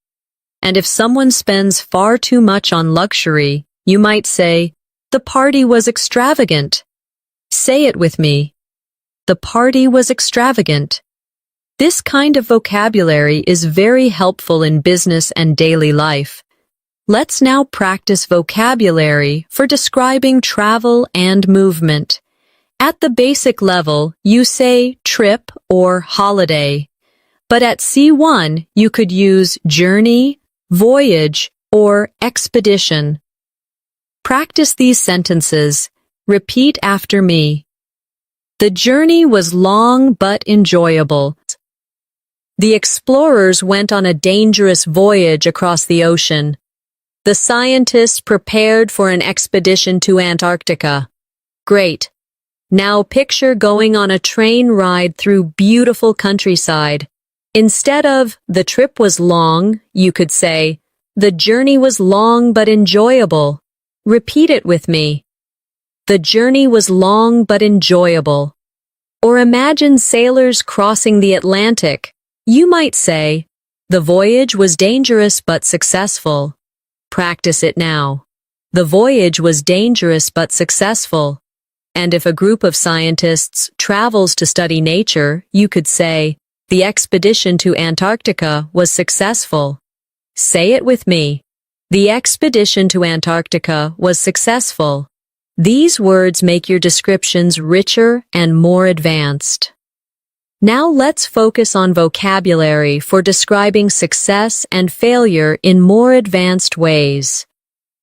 And if someone spends far too much on luxury, you might say, the party was extravagant. Say it with me. The party was extravagant. This kind of vocabulary is very helpful in business and daily life. Let's now practice vocabulary for describing travel and movement. At the basic level, you say trip or holiday. But at C1, you could use journey, voyage, or expedition. Practice these sentences. Repeat after me. The journey was long but enjoyable. The explorers went on a dangerous voyage across the ocean. The scientists prepared for an expedition to Antarctica. Great. Now picture going on a train ride through beautiful countryside. Instead of, the trip was long, you could say, the journey was long but enjoyable. Repeat it with me. The journey was long but enjoyable. Or imagine sailors crossing the Atlantic. You might say, the voyage was dangerous but successful. Practice it now. The voyage was dangerous but successful. And if a group of scientists travels to study nature, you could say, the expedition to Antarctica was successful. Say it with me. The expedition to Antarctica was successful. These words make your descriptions richer and more advanced. Now let's focus on vocabulary for describing success and failure in more advanced ways.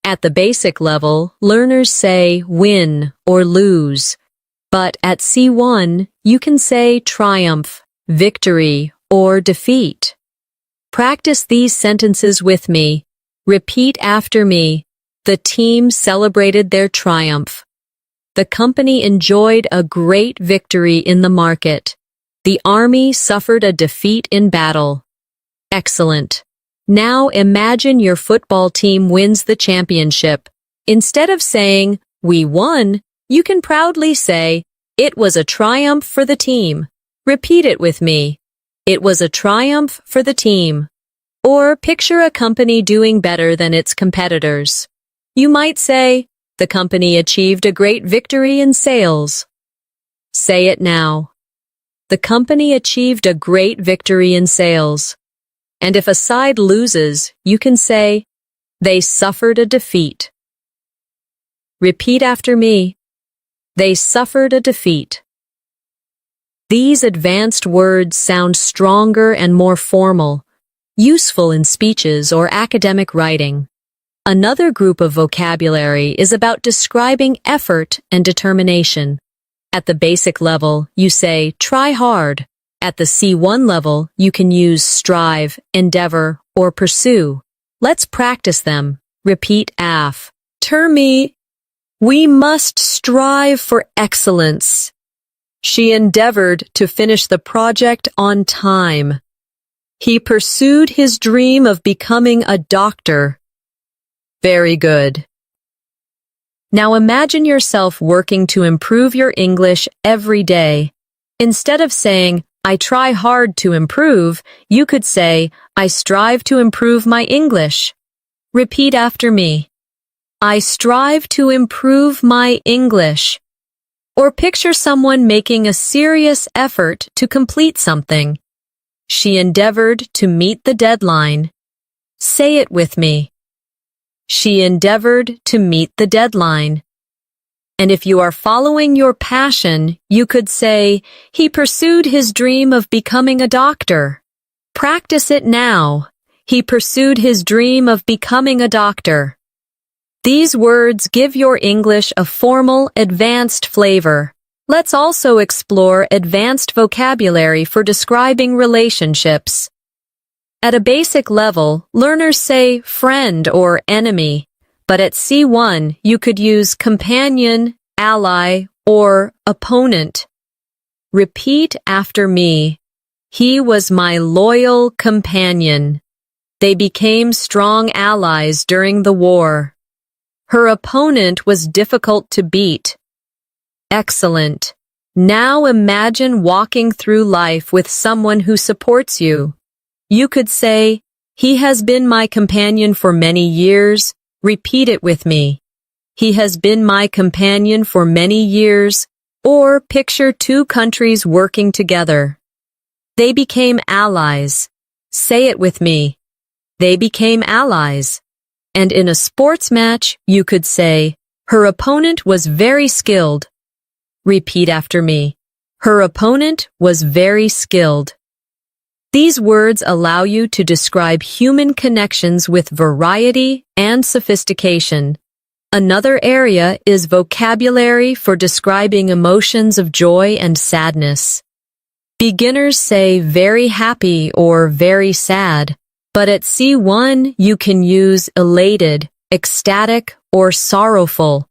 At the basic level, learners say win or lose. But at C1, you can say triumph, victory, or defeat. Practice these sentences with me. Repeat after me. The team celebrated their triumph. The company enjoyed a great victory in the market. The army suffered a defeat in battle. Excellent. Now imagine your football team wins the championship. Instead of saying, we won, you can proudly say, it was a triumph for the team. Repeat it with me. It was a triumph for the team. Or picture a company doing better than its competitors. You might say, the company achieved a great victory in sales. Say it now. The company achieved a great victory in sales. And if a side loses, you can say, they suffered a defeat. Repeat after me. They suffered a defeat. These advanced words sound stronger and more formal, useful in speeches or academic writing. Another group of vocabulary is about describing effort and determination. At the basic level, you say try hard. At the C1 level, you can use strive, endeavor, or pursue. Let's practice them. Repeat after me. We must strive for excellence. She endeavored to finish the project on time. He pursued his dream of becoming a doctor. Very good. Now imagine yourself working to improve your English every day. Instead of saying, I try hard to improve, you could say, I strive to improve my English. Repeat after me. I strive to improve my English. Or picture someone making a serious effort to complete something. She endeavored to meet the deadline. Say it with me. She endeavored to meet the deadline. And if you are following your passion, you could say, he pursued his dream of becoming a doctor. Practice it now. He pursued his dream of becoming a doctor. These words give your English a formal, advanced flavor. Let's also explore advanced vocabulary for describing relationships. At a basic level, learners say friend or enemy, but at C1, you could use companion, ally, or opponent. Repeat after me. He was my loyal companion. They became strong allies during the war. Her opponent was difficult to beat. Excellent. Now imagine walking through life with someone who supports you. You could say, he has been my companion for many years. Repeat it with me. He has been my companion for many years. Or picture two countries working together. They became allies. Say it with me. They became allies. And in a sports match, you could say, her opponent was very skilled. Repeat after me. Her opponent was very skilled. These words allow you to describe human connections with variety and sophistication. Another area is vocabulary for describing emotions of joy and sadness. Beginners say very happy or very sad, but at C1 you can use elated, ecstatic, or sorrowful.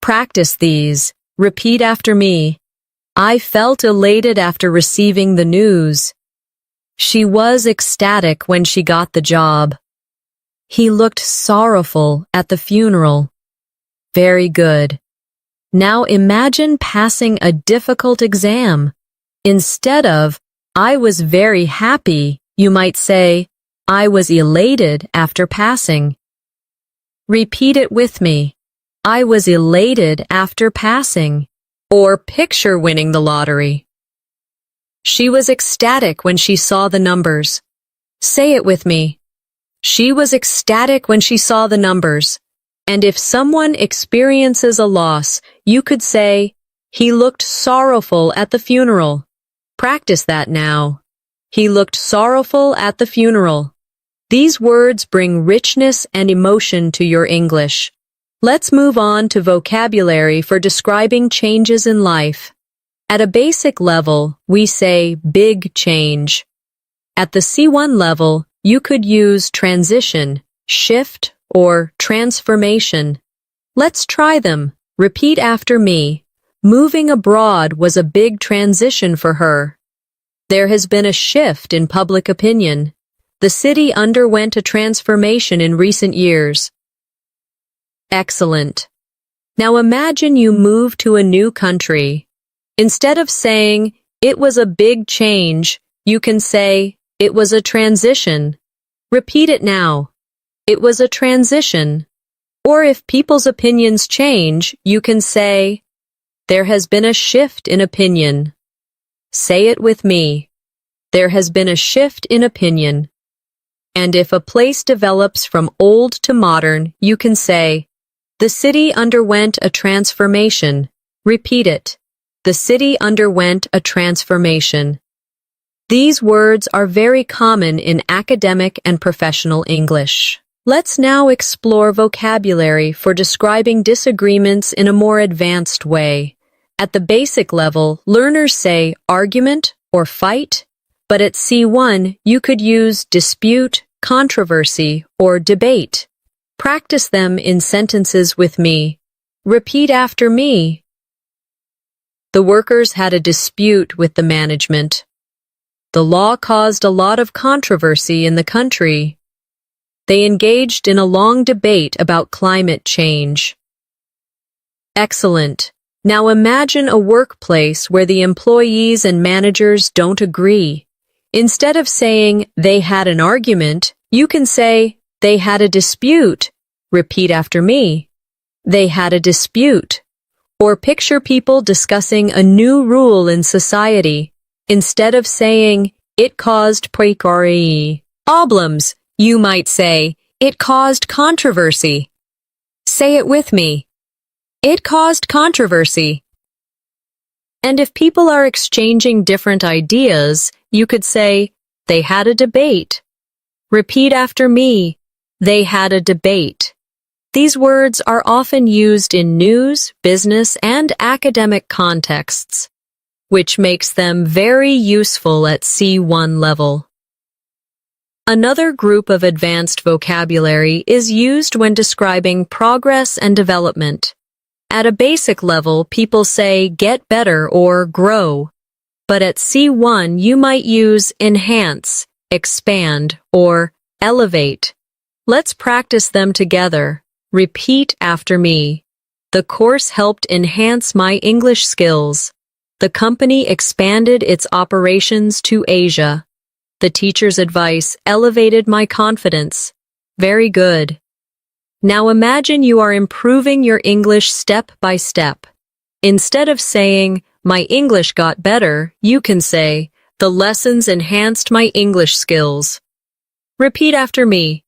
Practice these. Repeat after me. I felt elated after receiving the news. She was ecstatic when she got the job. He looked sorrowful at the funeral. Very good. Now imagine passing a difficult exam. Instead of, I was very happy, you might say, I was elated after passing. Repeat it with me. I was elated after passing. Or picture winning the lottery. She was ecstatic when she saw the numbers. Say it with me. She was ecstatic when she saw the numbers. And if someone experiences a loss, you could say, he looked sorrowful at the funeral. Practice that now. He looked sorrowful at the funeral. These words bring richness and emotion to your English. Let's move on to vocabulary for describing changes in life. At a basic level, we say big change. At the C1 level, you could use transition, shift, or transformation. Let's try them. Repeat after me. Moving abroad was a big transition for her. There has been a shift in public opinion. The city underwent a transformation in recent years. Excellent. Now imagine you move to a new country. Instead of saying, it was a big change, you can say, it was a transition. Repeat it now. It was a transition. Or if people's opinions change, you can say, there has been a shift in opinion. Say it with me. There has been a shift in opinion. And if a place develops from old to modern, you can say, the city underwent a transformation. Repeat it. The city underwent a transformation. These words are very common in academic and professional English. Let's now explore vocabulary for describing disagreements in a more advanced way. At the basic level, learners say argument or fight, but at C1 you could use dispute, controversy, or debate. Practice them in sentences with me. Repeat after me. The workers had a dispute with the management. The law caused a lot of controversy in the country. They engaged in a long debate about climate change. Excellent. Now imagine a workplace where the employees and managers don't agree. Instead of saying they had an argument, you can say they had a dispute. Repeat after me. They had a dispute. Or picture people discussing a new rule in society. Instead of saying it caused problems, you might say it caused controversy. Say it with me. It caused controversy. And if people are exchanging different ideas, you could say, they had a debate. Repeat after me. They had a debate. These words are often used in news, business, and academic contexts, which makes them very useful at C1 level. Another group of advanced vocabulary is used when describing progress and development. At a basic level, people say get better or grow. But at C1, you might use enhance, expand, or elevate. Let's practice them together. Repeat after me. The course helped enhance my English skills. The company expanded its operations to Asia. The teacher's advice elevated my confidence. Very good. Now imagine you are improving your English step by step. Instead of saying, my English got better, you can say, the lessons enhanced my English skills. Repeat after me.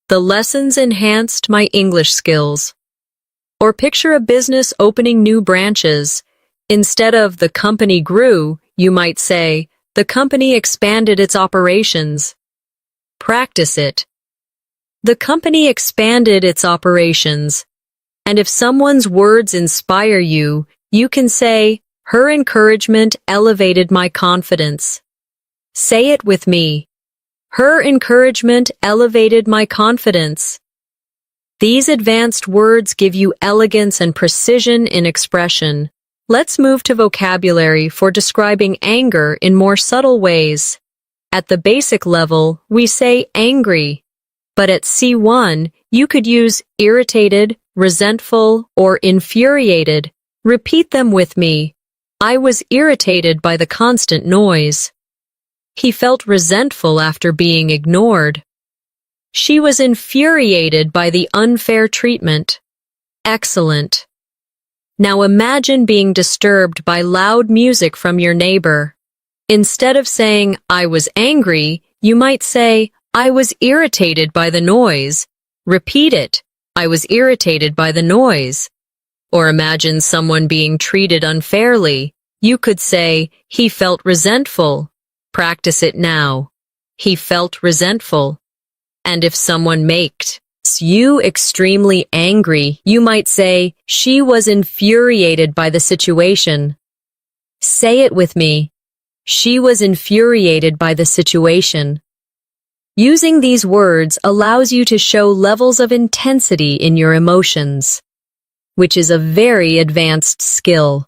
The lessons enhanced my English skills. Or picture a business opening new branches. Instead of the company grew, you might say, the company expanded its operations. Practice it. The company expanded its operations. And if someone's words inspire you, you can say, her encouragement elevated my confidence. Say it with me. Her encouragement elevated my confidence. These advanced words give you elegance and precision in expression. Let's move to vocabulary for describing anger in more subtle ways. At the basic level, we say angry, but at C1, you could use irritated, resentful, or infuriated. Repeat them with me. I was irritated by the constant noise. He felt resentful after being ignored. She was infuriated by the unfair treatment. Excellent. Now imagine being disturbed by loud music from your neighbor. Instead of saying, I was angry, you might say, I was irritated by the noise. Repeat it. I was irritated by the noise. Or imagine someone being treated unfairly. You could say, he felt resentful. Practice it now. He felt resentful. And if someone makes you extremely angry, you might say, she was infuriated by the situation. Say it with me. She was infuriated by the situation. Using these words allows you to show levels of intensity in your emotions, which is a very advanced skill.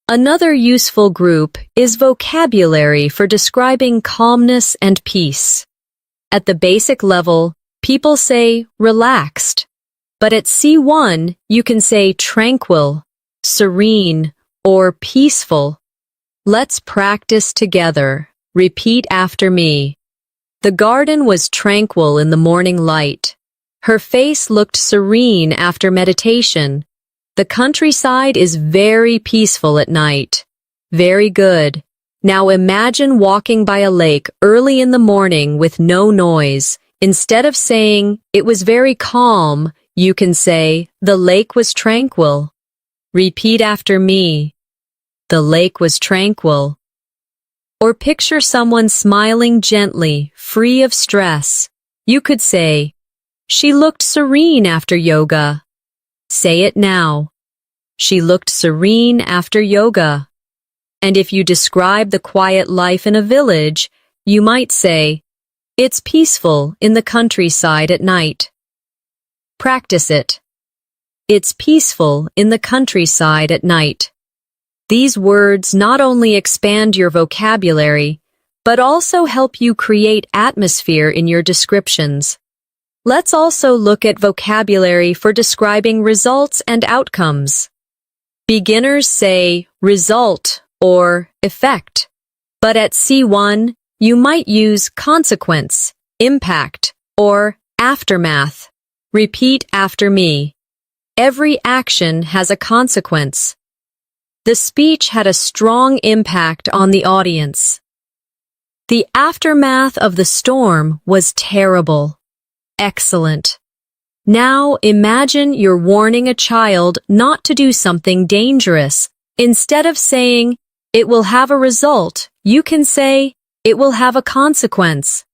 Another useful group is vocabulary for describing calmness and peace. At the basic level, people say relaxed, but at C1, you can say tranquil, serene, or peaceful. Let's practice together. Repeat after me. The garden was tranquil in the morning light. Her face looked serene after meditation. The countryside is very peaceful at night. Very good. Now imagine walking by a lake early in the morning with no noise. Instead of saying, it was very calm, you can say, the lake was tranquil. Repeat after me. The lake was tranquil. Or picture someone smiling gently, free of stress. You could say, she looked serene after yoga. Say it now. She looked serene after yoga. And if you describe the quiet life in a village, you might say, it's peaceful in the countryside at night. Practice it. It's peaceful in the countryside at night. These words not only expand your vocabulary, but also help you create atmosphere in your descriptions. Let's also look at vocabulary for describing results and outcomes. Beginners say result or effect, but at C1, you might use consequence, impact, or aftermath. Repeat after me. Every action has a consequence. The speech had a strong impact on the audience. The aftermath of the storm was terrible. Excellent. Now imagine you're warning a child not to do something dangerous. Instead of saying, it will have a result, you can say, it will have a consequence.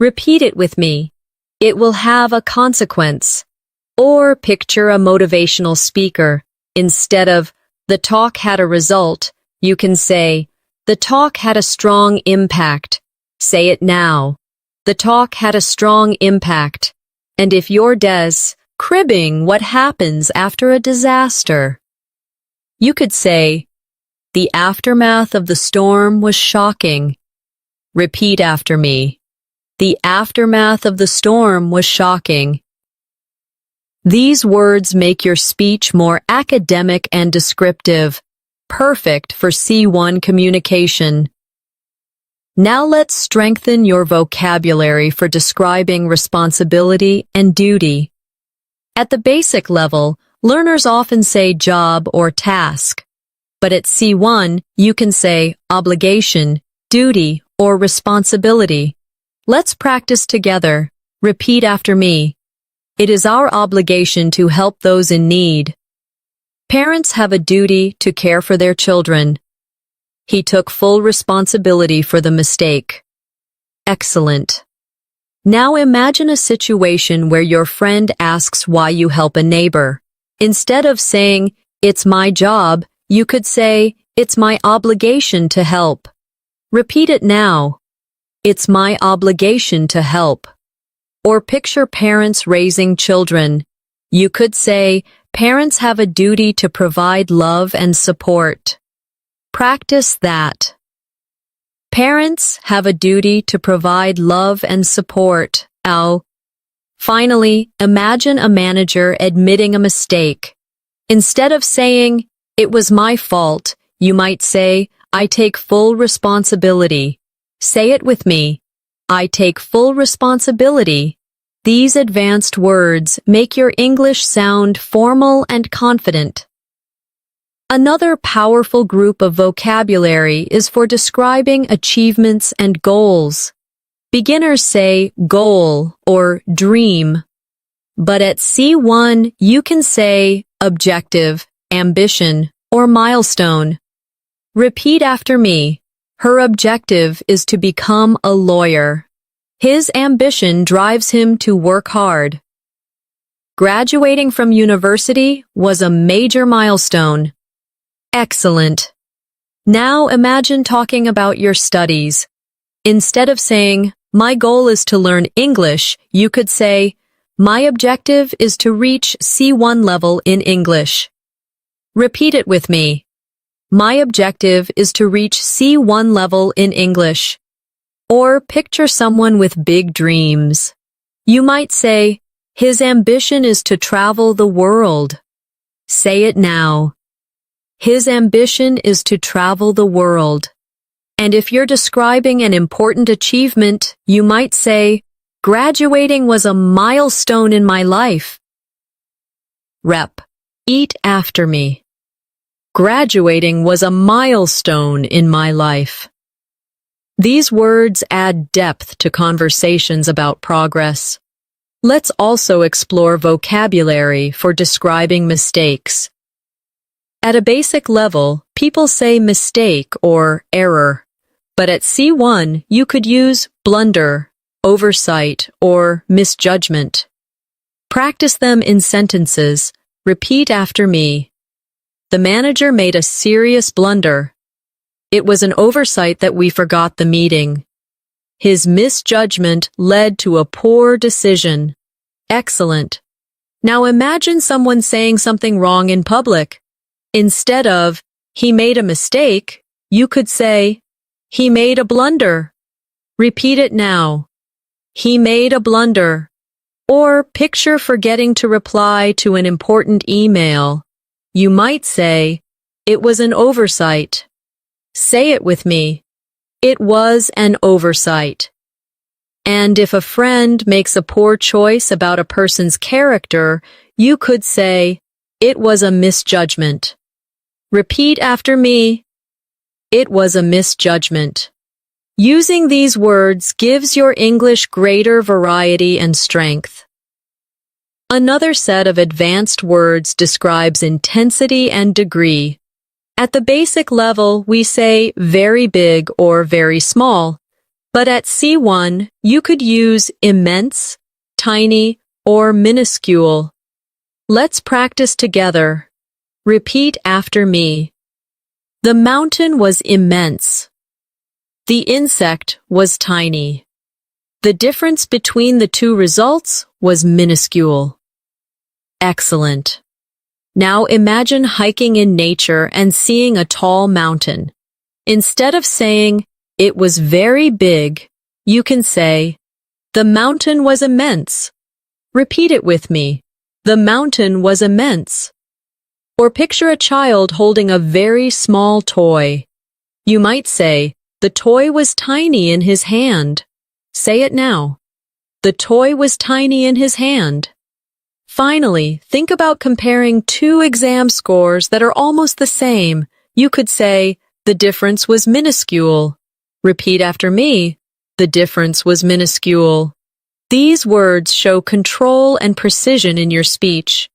Repeat it with me. It will have a consequence. Or picture a motivational speaker. Instead of, the talk had a result, you can say, the talk had a strong impact. Say it now. The talk had a strong impact. And if you're describing what happens after a disaster, you could say, the aftermath of the storm was shocking. Repeat after me. The aftermath of the storm was shocking. These words make your speech more academic and descriptive, perfect for C1 communication. Now let's strengthen your vocabulary for describing responsibility and duty. At the basic level, learners often say job or task, but at C1, you can say obligation, duty, or responsibility. Let's practice together. Repeat after me. It is our obligation to help those in need. Parents have a duty to care for their children. He took full responsibility for the mistake. Excellent. Now imagine a situation where your friend asks why you help a neighbor. Instead of saying, "It's my job," you could say, "It's my obligation to help." Repeat it now. It's my obligation to help. Or picture parents raising children. You could say, "Parents have a duty to provide love and support." Practice that. Parents have a duty to provide love and support. Finally, imagine a manager admitting a mistake. Instead of saying, "It was my fault," you might say, "I take full responsibility." Say it with me. I take full responsibility. These advanced words make your English sound formal and confident. Another powerful group of vocabulary is for describing achievements and goals. Beginners say goal or dream, but at C1 you can say objective, ambition, or milestone. Repeat after me. Her objective is to become a lawyer. His ambition drives him to work hard. Graduating from university was a major milestone. Excellent. Now imagine talking about your studies. Instead of saying, "My goal is to learn English," you could say, "My objective is to reach C1 level in English." Repeat it with me. My objective is to reach C1 level in English. Or picture someone with big dreams. You might say, "His ambition is to travel the world." Say it now. His ambition is to travel the world. And if you're describing an important achievement, you might say, "Graduating was a milestone in my life." Rep. Eat after me. Graduating was a milestone in my life. These words add depth to conversations about progress. Let's also explore vocabulary for describing mistakes. At a basic level, people say mistake or error, but at C1 you could use blunder, oversight, or misjudgment. Practice them in sentences. Repeat after me. The manager made a serious blunder. It was an oversight that we forgot the meeting. His misjudgment led to a poor decision. Excellent. Now imagine someone saying something wrong in public. Instead of, "He made a mistake," you could say, "He made a blunder." Repeat it now. He made a blunder. Or picture forgetting to reply to an important email. You might say, "It was an oversight." Say it with me. It was an oversight. And if a friend makes a poor choice about a person's character, you could say, "It was a misjudgment." Repeat after me. It was a misjudgment. Using these words gives your English greater variety and strength. Another set of advanced words describes intensity and degree. At the basic level, we say very big or very small, but at C1, you could use immense, tiny, or minuscule. Let's practice together. Repeat after me. The mountain was immense. The insect was tiny. The difference between the two results was minuscule. Excellent. Now imagine hiking in nature and seeing a tall mountain. Instead of saying, "It was very big," you can say, "The mountain was immense." Repeat it with me. The mountain was immense. Or picture a child holding a very small toy. You might say, "The toy was tiny in his hand." Say it now. The toy was tiny in his hand. Finally, think about comparing two exam scores that are almost the same. You could say, "The difference was minuscule." Repeat after me. The difference was minuscule. These words show control and precision in your speech.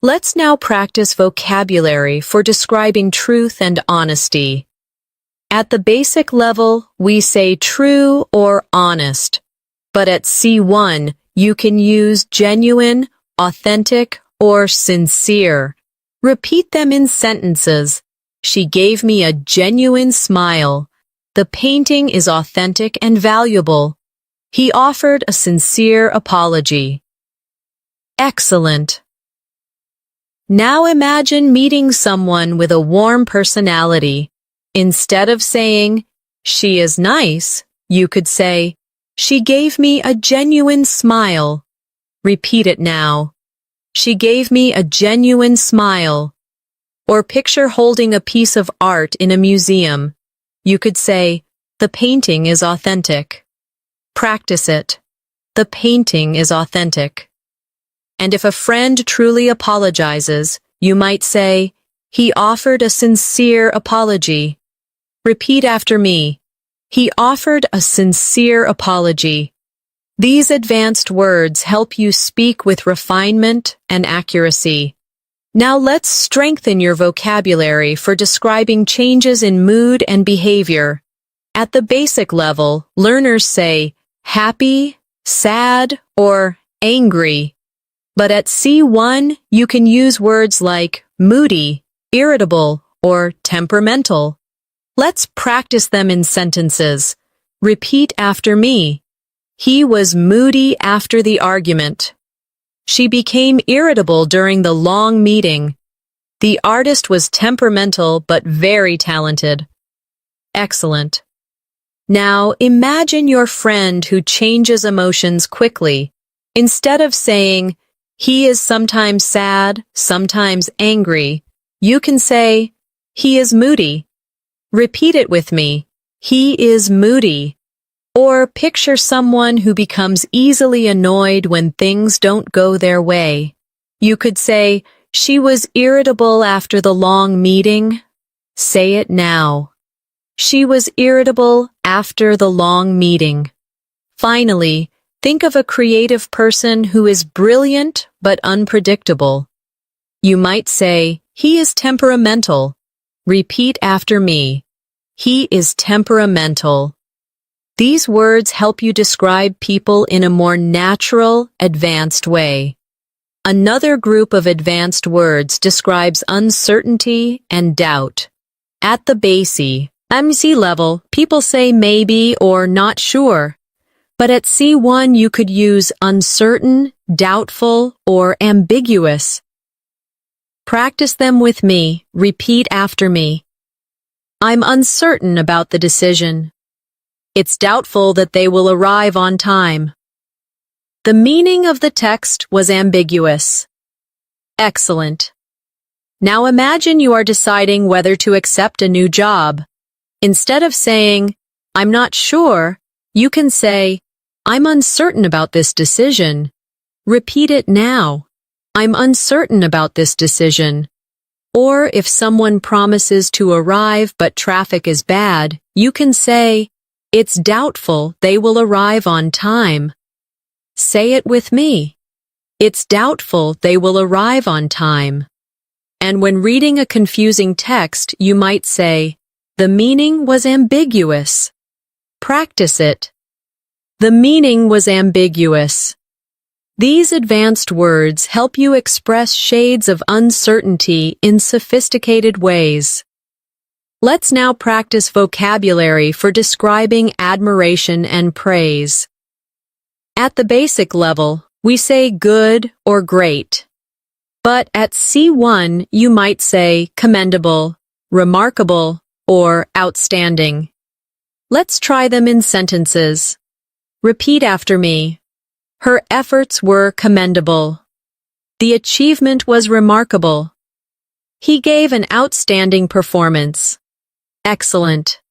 Let's now practice vocabulary for describing truth and honesty. At the basic level, we say true or honest, but at C1, you can use genuine, authentic, or sincere. Repeat them in sentences. She gave me a genuine smile. The painting is authentic and valuable. He offered a sincere apology. Excellent. Now imagine meeting someone with a warm personality. Instead of saying, "She is nice," you could say, "She gave me a genuine smile." Repeat it now. She gave me a genuine smile. Or picture holding a piece of art in a museum. You could say, "The painting is authentic." Practice it. The painting is authentic. And if a friend truly apologizes, you might say, "He offered a sincere apology." Repeat after me. He offered a sincere apology. These advanced words help you speak with refinement and accuracy. Now let's strengthen your vocabulary for describing changes in mood and behavior. At the basic level, learners say happy, sad, or angry. But at C1, you can use words like moody, irritable, or temperamental. Let's practice them in sentences. Repeat after me. He was moody after the argument. She became irritable during the long meeting. The artist was temperamental but very talented. Excellent. Now imagine your friend who changes emotions quickly. Instead of saying, "He is sometimes sad, sometimes angry," you can say, "He is moody." Repeat it with me. He is moody. Or picture someone who becomes easily annoyed when things don't go their way. You could say, "She was irritable after the long meeting." Say it now. She was irritable after the long meeting. Finally, think of a creative person who is brilliant but unpredictable. You might say, "He is temperamental." Repeat after me. He is temperamental. These words help you describe people in a more natural, advanced way. Another group of advanced words describes uncertainty and doubt. At the MC level, people say maybe or not sure. But at C1, you could use uncertain, doubtful, or ambiguous. Practice them with me. Repeat after me. I'm uncertain about the decision. It's doubtful that they will arrive on time. The meaning of the text was ambiguous. Excellent. Now imagine you are deciding whether to accept a new job. Instead of saying, "I'm not sure," you can say, "I'm uncertain about this decision." Repeat it now. I'm uncertain about this decision. Or if someone promises to arrive but traffic is bad, you can say, "It's doubtful they will arrive on time." Say it with me. It's doubtful they will arrive on time. And when reading a confusing text, you might say, "The meaning was ambiguous." Practice it. The meaning was ambiguous. These advanced words help you express shades of uncertainty in sophisticated ways. Let's now practice vocabulary for describing admiration and praise. At the basic level, we say good or great. But at C1, you might say commendable, remarkable, or outstanding. Let's try them in sentences. Repeat after me. Her efforts were commendable. The achievement was remarkable. He gave an outstanding performance. Excellent.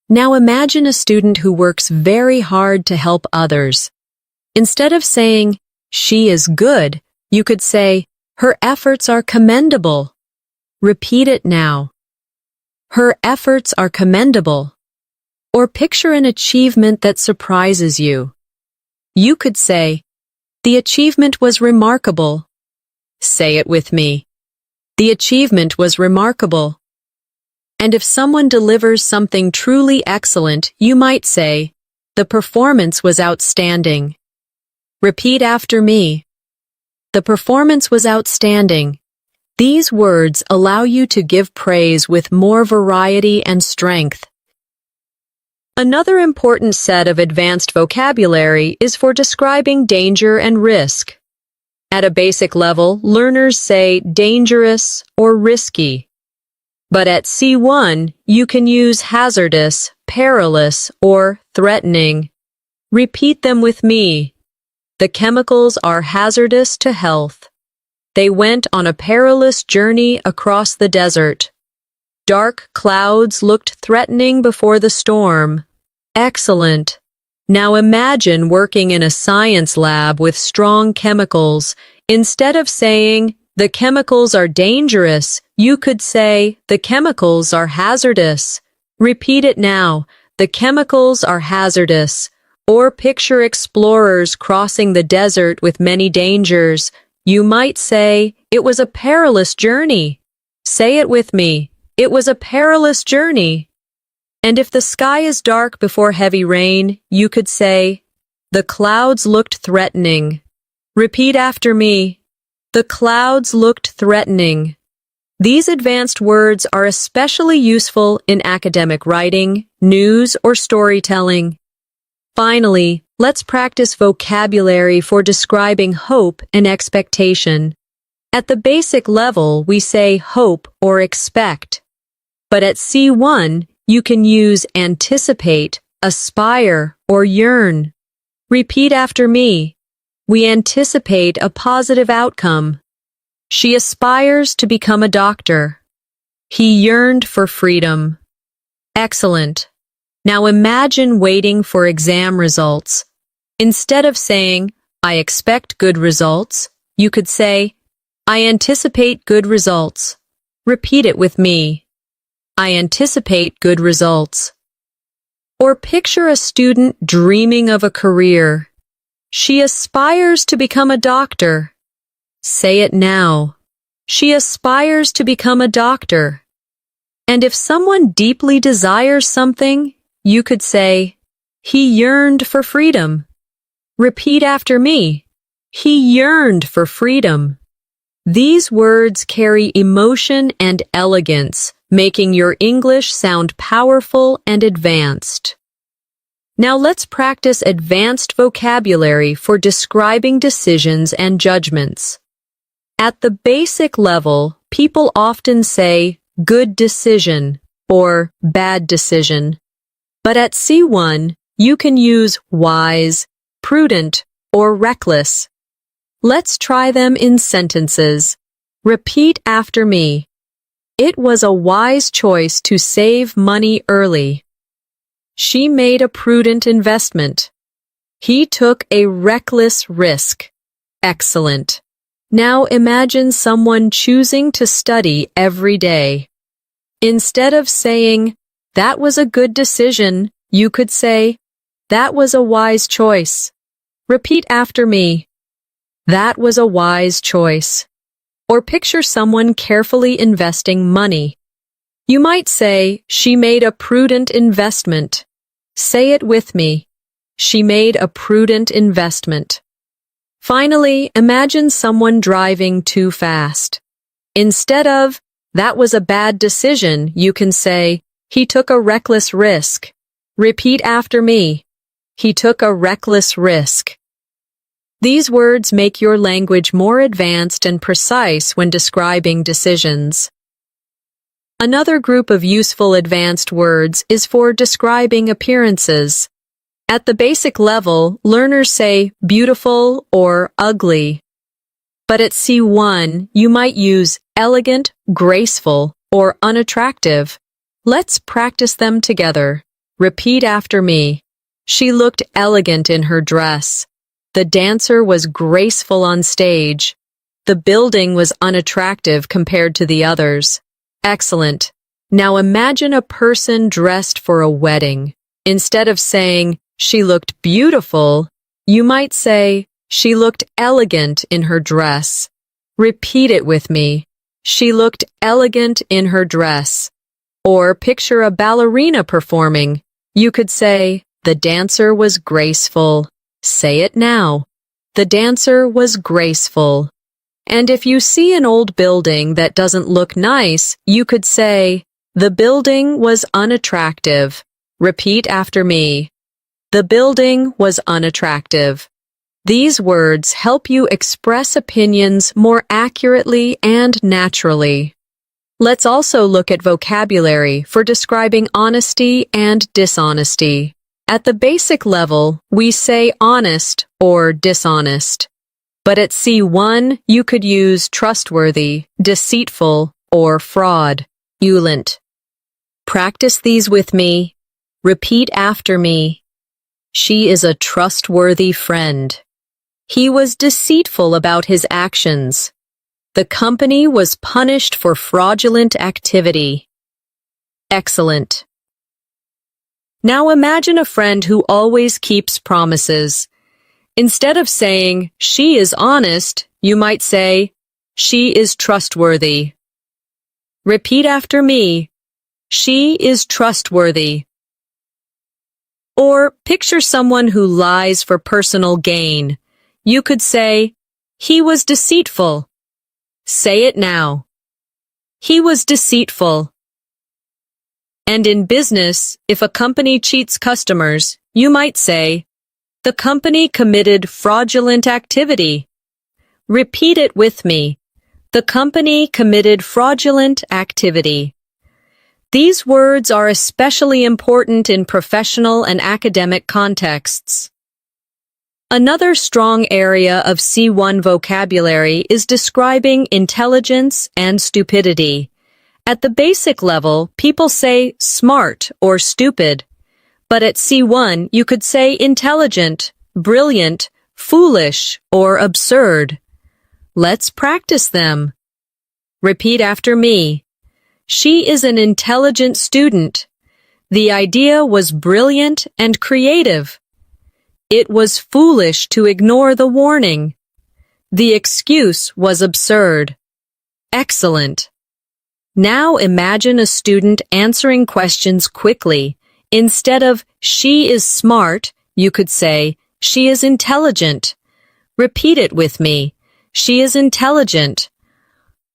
Now imagine a student who works very hard to help others. Instead of saying, "She is good," you could say, "Her efforts are commendable." Repeat it now. Her efforts are commendable. Or picture an achievement that surprises you. You could say, "The achievement was remarkable." Say it with me. The achievement was remarkable. And if someone delivers something truly excellent, you might say, "The performance was outstanding." Repeat after me. The performance was outstanding. These words allow you to give praise with more variety and strength. Another important set of advanced vocabulary is for describing danger and risk. At a basic level, learners say dangerous or risky. But at C1, you can use hazardous, perilous, or threatening. Repeat them with me. The chemicals are hazardous to health. They went on a perilous journey across the desert. Dark clouds looked threatening before the storm. Excellent. Now imagine working in a science lab with strong chemicals. Instead of saying, the chemicals are dangerous, you could say, the chemicals are hazardous. Repeat it now. The chemicals are hazardous. Or picture explorers crossing the desert with many dangers. You might say, it was a perilous journey. Say it with me. It was a perilous journey. And if the sky is dark before heavy rain, you could say, the clouds looked threatening. Repeat after me. The clouds looked threatening. These advanced words are especially useful in academic writing, news, or storytelling. Finally, let's practice vocabulary for describing hope and expectation. At the basic level, we say hope or expect. But at C1, you can use anticipate, aspire, or yearn. Repeat after me. We anticipate a positive outcome. She aspires to become a doctor. He yearned for freedom. Excellent. Now imagine waiting for exam results. Instead of saying, I expect good results, you could say, I anticipate good results. Repeat it with me. I anticipate good results. Or picture a student dreaming of a career. She aspires to become a doctor. Say it now. She aspires to become a doctor. And if someone deeply desires something, you could say, he yearned for freedom. Repeat after me. He yearned for freedom. These words carry emotion and elegance, making your English sound powerful and advanced. Now let's practice advanced vocabulary for describing decisions and judgments. At the basic level, people often say good decision or bad decision. But at C1, you can use wise, prudent, or reckless. Let's try them in sentences. Repeat after me. It was a wise choice to save money early. She made a prudent investment. He took a reckless risk. Excellent. Now imagine someone choosing to study every day. Instead of saying, that was a good decision, you could say, that was a wise choice. Repeat after me. That was a wise choice. Or picture someone carefully investing money. You might say, she made a prudent investment. Say it with me. She made a prudent investment. Finally, imagine someone driving too fast. Instead of, that was a bad decision, you can say, he took a reckless risk. Repeat after me. He took a reckless risk. These words make your language more advanced and precise when describing decisions. Another group of useful advanced words is for describing appearances. At the basic level, learners say beautiful or ugly. But at C1, you might use elegant, graceful, or unattractive. Let's practice them together. Repeat after me. She looked elegant in her dress. The dancer was graceful on stage. The building was unattractive compared to the others. Excellent. Now imagine a person dressed for a wedding. Instead of saying, she looked beautiful, you might say, she looked elegant in her dress. Repeat it with me. She looked elegant in her dress. Or picture a ballerina performing. You could say, the dancer was graceful. Say it now. The dancer was graceful. And if you see an old building that doesn't look nice, you could say, the building was unattractive. Repeat after me. The building was unattractive. These words help you express opinions more accurately and naturally. Let's also look at vocabulary for describing honesty and dishonesty. At the basic level, we say honest or dishonest. But at C1, you could use trustworthy, deceitful, or fraud. Fluent. Practice these with me. Repeat after me. She is a trustworthy friend. He was deceitful about his actions. The company was punished for fraudulent activity. Excellent. Now imagine a friend who always keeps promises. Instead of saying, she is honest, you might say, she is trustworthy. Repeat after me. She is trustworthy. Or picture someone who lies for personal gain. You could say, he was deceitful. Say it now. He was deceitful. And in business, if a company cheats customers, you might say, the company committed fraudulent activity. Repeat it with me. The company committed fraudulent activity. These words are especially important in professional and academic contexts. Another strong area of C1 vocabulary is describing intelligence and stupidity. At the basic level, people say smart or stupid. But at C1, you could say intelligent, brilliant, foolish, or absurd. Let's practice them. Repeat after me. She is an intelligent student. The idea was brilliant and creative. It was foolish to ignore the warning. The excuse was absurd. Excellent. Now imagine a student answering questions quickly. Instead of, she is smart, you could say, she is intelligent. Repeat it with me. She is intelligent.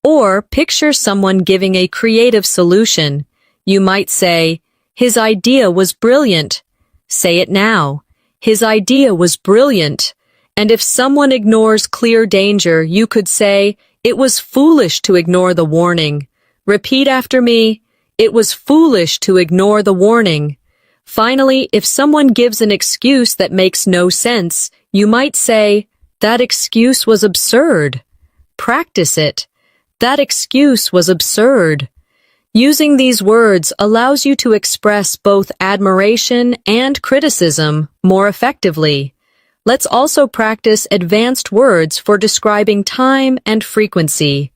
Or picture someone giving a creative solution. You might say, his idea was brilliant. Say it now. His idea was brilliant. And if someone ignores clear danger, you could say, it was foolish to ignore the warning. Repeat after me. It was foolish to ignore the warning. Finally, if someone gives an excuse that makes no sense, you might say, that excuse was absurd. Practice it. That excuse was absurd. Using these words allows you to express both admiration and criticism more effectively. Let's also practice advanced words for describing time and frequency.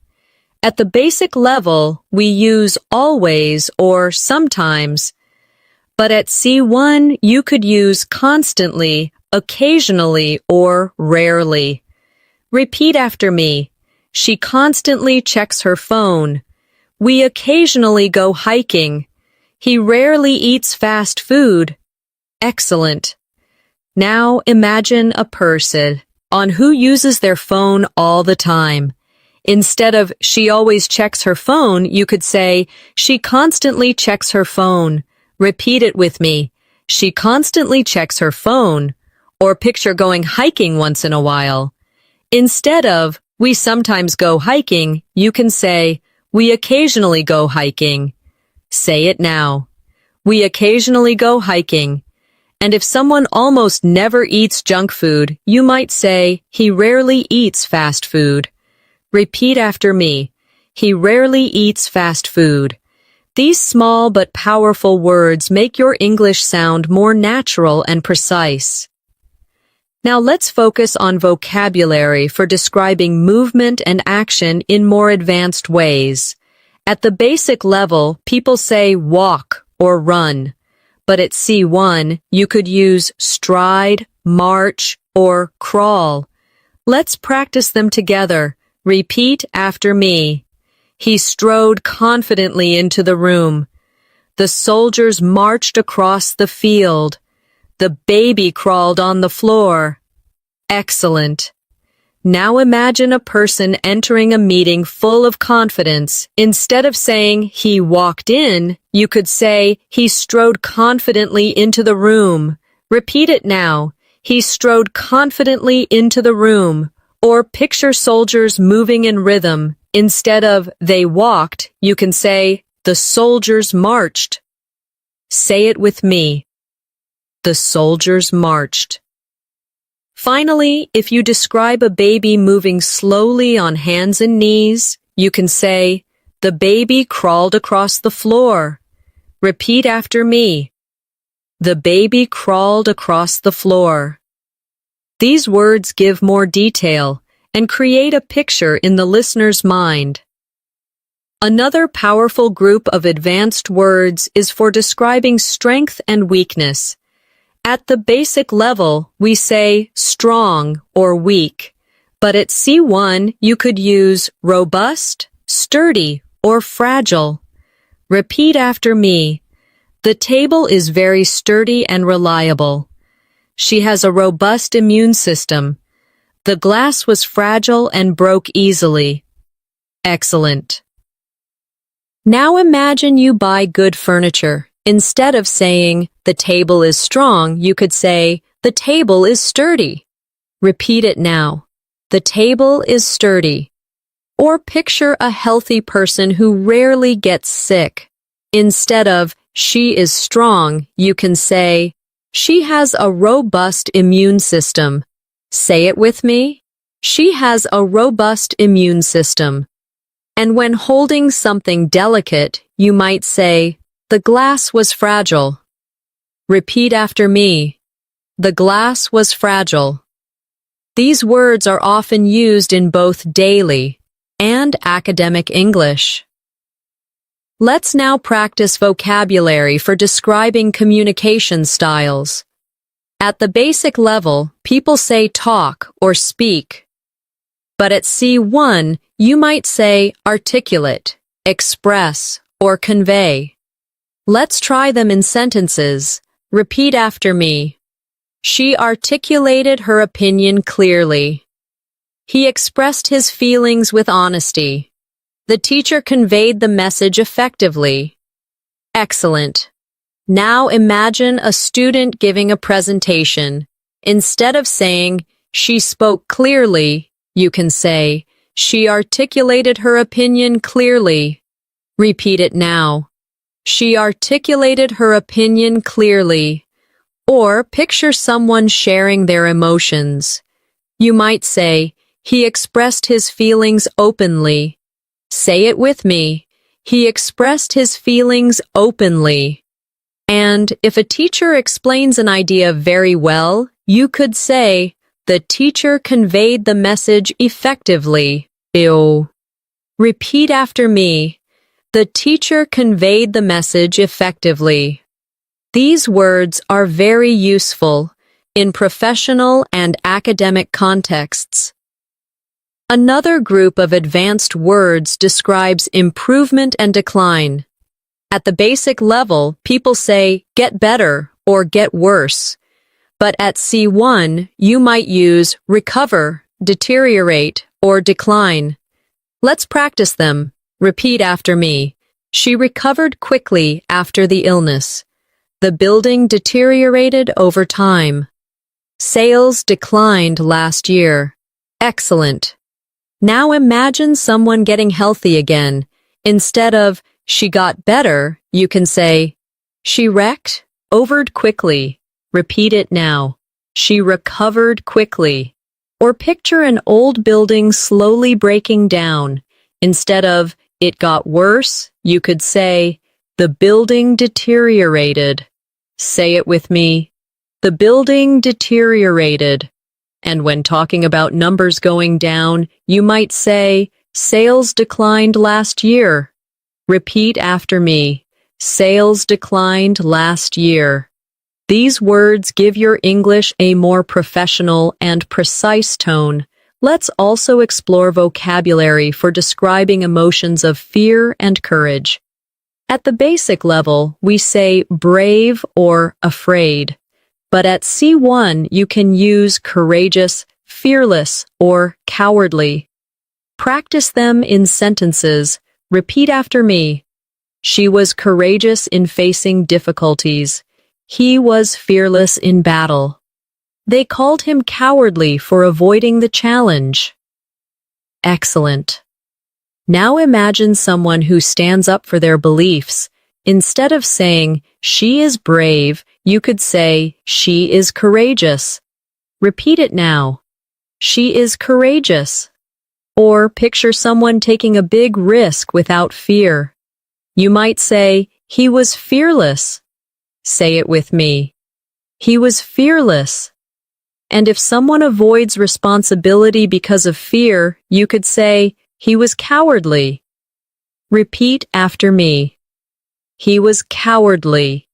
At the basic level, we use always or sometimes. But at C1, you could use constantly, occasionally, or rarely. Repeat after me. She constantly checks her phone. We occasionally go hiking. He rarely eats fast food. Excellent. Now imagine a person on who uses their phone all the time. Instead of she always checks her phone, you could say she constantly checks her phone. Repeat it with me. She constantly checks her phone. Or picture going hiking once in a while. Instead of we sometimes go hiking, you can say we occasionally go hiking. Say it now. We occasionally go hiking. And if someone almost never eats junk food, you might say he rarely eats fast food. Repeat after me. He rarely eats fast food. These small but powerful words make your English sound more natural and precise. Now let's focus on vocabulary for describing movement and action in more advanced ways. At the basic level, people say walk or run. But at C1, you could use stride, march, or crawl. Let's practice them together. Repeat after me. He strode confidently into the room. The soldiers marched across the field. The baby crawled on the floor. Excellent. Now imagine a person entering a meeting full of confidence. Instead of saying he walked in, you could say he strode confidently into the room. Repeat it now. He strode confidently into the room. Or picture soldiers moving in rhythm. Instead of they walked, you can say the soldiers marched. Say it with me. The soldiers marched. Finally, if you describe a baby moving slowly on hands and knees, you can say, the baby crawled across the floor. Repeat after me. The baby crawled across the floor. These words give more detail and create a picture in the listener's mind. Another powerful group of advanced words is for describing strength and weakness. At the basic level, we say strong or weak, but at C1 you could use robust, sturdy, or fragile. Repeat after me. The table is very sturdy and reliable. She has a robust immune system. The glass was fragile and broke easily. Excellent. Now imagine you buy good furniture. Instead of saying, the table is strong, you could say, the table is sturdy. Repeat it now. The table is sturdy. Or picture a healthy person who rarely gets sick. Instead of, she is strong, you can say, she has a robust immune system. Say it with me. She has a robust immune system. And when holding something delicate, you might say, the glass was fragile. Repeat after me. The glass was fragile. These words are often used in both daily and academic English. Let's now practice vocabulary for describing communication styles. At the basic level, people say talk or speak. But at C1, you might say articulate, express, or convey. Let's try them in sentences. Repeat after me. She articulated her opinion clearly. He expressed his feelings with honesty. The teacher conveyed the message effectively. Excellent. Now imagine a student giving a presentation. Instead of saying, she spoke clearly, you can say, she articulated her opinion clearly. Repeat it now. She articulated her opinion clearly. Or picture someone sharing their emotions. You might say, he expressed his feelings openly. Say it with me. He expressed his feelings openly. And if a teacher explains an idea very well, you could say, the teacher conveyed the message effectively. Ew. Repeat after me. The teacher conveyed the message effectively. These words are very useful in professional and academic contexts. Another group of advanced words describes improvement and decline. At the basic level, people say get better or get worse. But at C1, you might use recover, deteriorate, or decline. Let's practice them. Repeat after me. She recovered quickly after the illness. The building deteriorated over time. Sales declined last year. Excellent. Now imagine someone getting healthy again. Instead of, she got better, you can say, she recovered quickly. Repeat it now. She recovered quickly. Or picture an old building slowly breaking down. Instead of, it got worse, you could say, the building deteriorated. Say it with me. The building deteriorated. And when talking about numbers going down, you might say, sales declined last year. Repeat after me. Sales declined last year. These words give your English a more professional and precise tone. Let's also explore vocabulary for describing emotions of fear and courage. At the basic level, we say brave or afraid. But at C1, you can use courageous, fearless, or cowardly. Practice them in sentences. Repeat after me. She was courageous in facing difficulties. He was fearless in battle. They called him cowardly for avoiding the challenge. Excellent. Now imagine someone who stands up for their beliefs. Instead of saying, she is brave, you could say, she is courageous. Repeat it now. She is courageous. Or picture someone taking a big risk without fear. You might say, he was fearless. Say it with me. He was fearless. And if someone avoids responsibility because of fear, you could say, he was cowardly. Repeat after me. He was cowardly.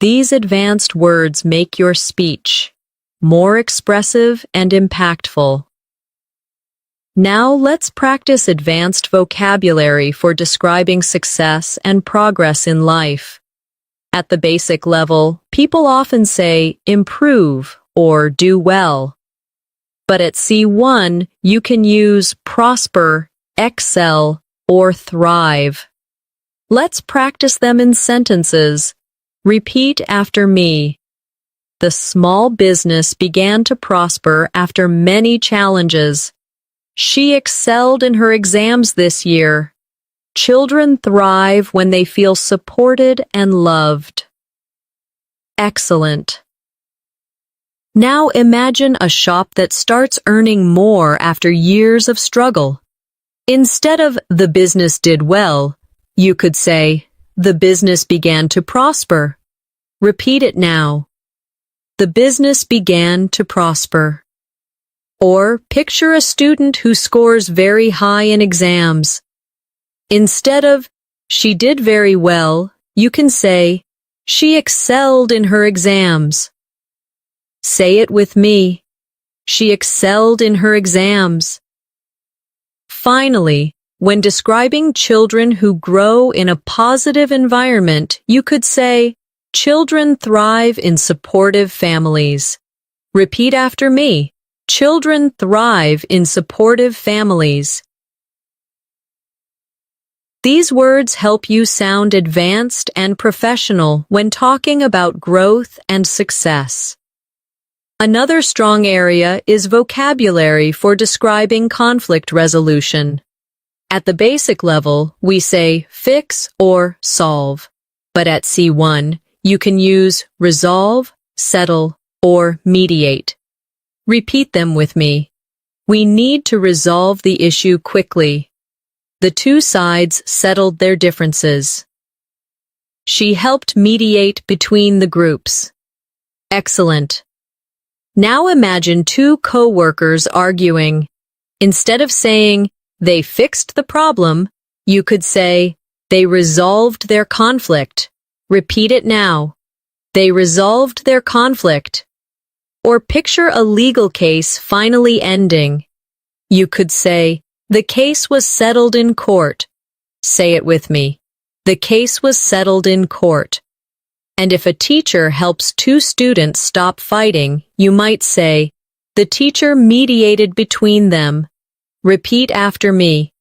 These advanced words make your speech more expressive and impactful. Now let's practice advanced vocabulary for describing success and progress in life. At the basic level, people often say improve or do well. But at C1, you can use prosper, excel, or thrive. Let's practice them in sentences. Repeat after me. The small business began to prosper after many challenges. She excelled in her exams this year. Children thrive when they feel supported and loved. Excellent. Now imagine a shop that starts earning more after years of struggle. Instead of the business did well, you could say, the business began to prosper. Repeat it now. The business began to prosper. Or picture a student who scores very high in exams. Instead of, she did very well, you can say, she excelled in her exams. Say it with me. She excelled in her exams. Finally, when describing children who grow in a positive environment, you could say, children thrive in supportive families. Repeat after me. Children thrive in supportive families. These words help you sound advanced and professional when talking about growth and success. Another strong area is vocabulary for describing conflict resolution. At the basic level, we say fix or solve. But at C1, you can use resolve, settle, or mediate. Repeat them with me. We need to resolve the issue quickly. The two sides settled their differences. She helped mediate between the groups. Excellent. Now imagine two co-workers arguing. Instead of saying, they fixed the problem, you could say, they resolved their conflict. Repeat it now. They resolved their conflict. Or picture a legal case finally ending. You could say, the case was settled in court. Say it with me. The case was settled in court. And if a teacher helps two students stop fighting, you might say, the teacher mediated between them. Repeat after me.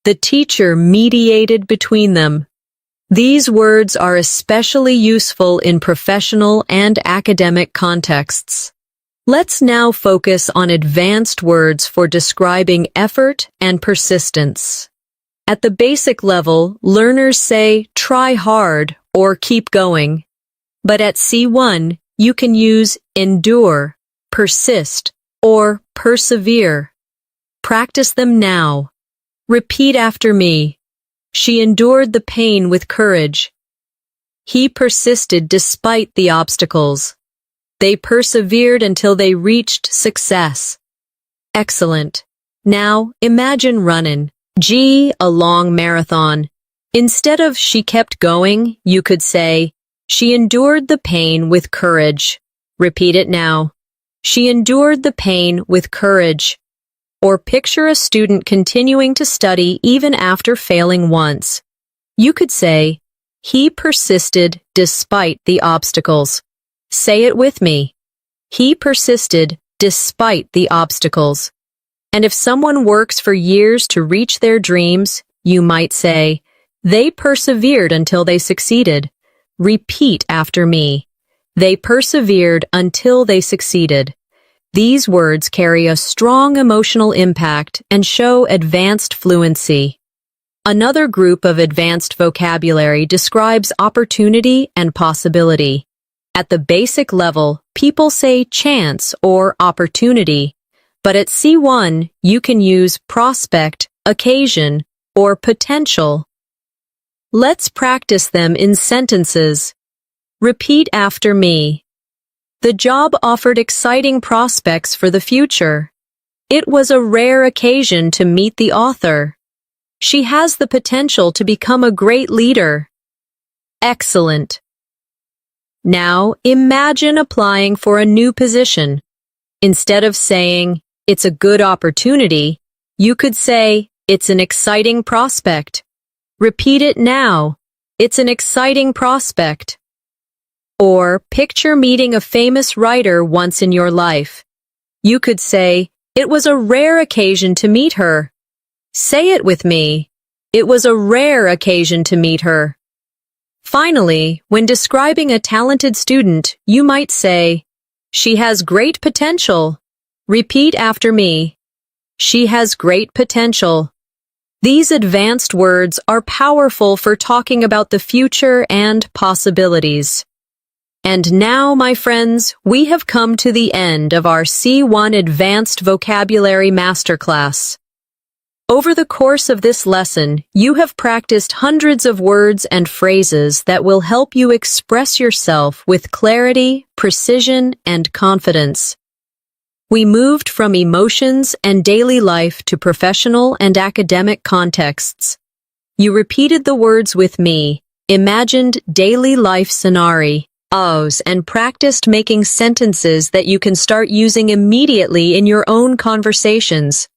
The teacher mediated between them. These words are especially useful in professional and academic contexts. Let's now focus on advanced words for describing effort and persistence. At the basic level, learners say, try hard or keep going. But at C1, you can use endure, persist, or persevere. Practice them now. Repeat after me. She endured the pain with courage. He persisted despite the obstacles. They persevered until they reached success. Excellent. Now, imagine running. A long marathon. Instead of she kept going, you could say, she endured the pain with courage. Repeat it now. She endured the pain with courage. Or picture a student continuing to study even after failing once. You could say, he persisted despite the obstacles. Say it with me. He persisted despite the obstacles. And if someone works for years to reach their dreams, you might say, they persevered until they succeeded. Repeat after me. They persevered until they succeeded. These words carry a strong emotional impact and show advanced fluency. Another group of advanced vocabulary describes opportunity and possibility. At the basic level, people say chance or opportunity, but at C1, you can use prospect, occasion, or potential. Let's practice them in sentences. Repeat after me. The job offered exciting prospects for the future. It was a rare occasion to meet the author. She has the potential to become a great leader. Excellent. Now, imagine applying for a new position. Instead of saying, it's a good opportunity, you could say, it's an exciting prospect. Repeat it now. It's an exciting prospect. Or picture meeting a famous writer once in your life. You could say, it was a rare occasion to meet her. Say it with me. It was a rare occasion to meet her. Finally, when describing a talented student, you might say, she has great potential. Repeat after me. She has great potential. These advanced words are powerful for talking about the future and possibilities. And now, my friends, we have come to the end of our C1 Advanced Vocabulary Masterclass. Over the course of this lesson, you have practiced hundreds of words and phrases that will help you express yourself with clarity, precision, and confidence. We moved from emotions and daily life to professional and academic contexts. You repeated the words with me, imagined daily life scenarios, and practiced making sentences that you can start using immediately in your own conversations.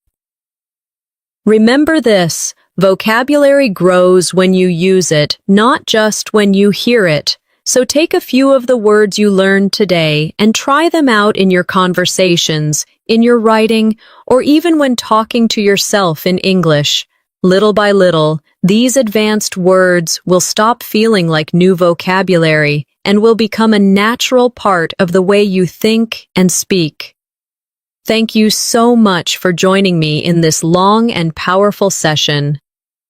Remember this, vocabulary grows when you use it, not just when you hear it. So take a few of the words you learned today and try them out in your conversations, in your writing, or even when talking to yourself in English. Little by little, these advanced words will stop feeling like new vocabulary and will become a natural part of the way you think and speak. Thank you so much for joining me in this long and powerful session.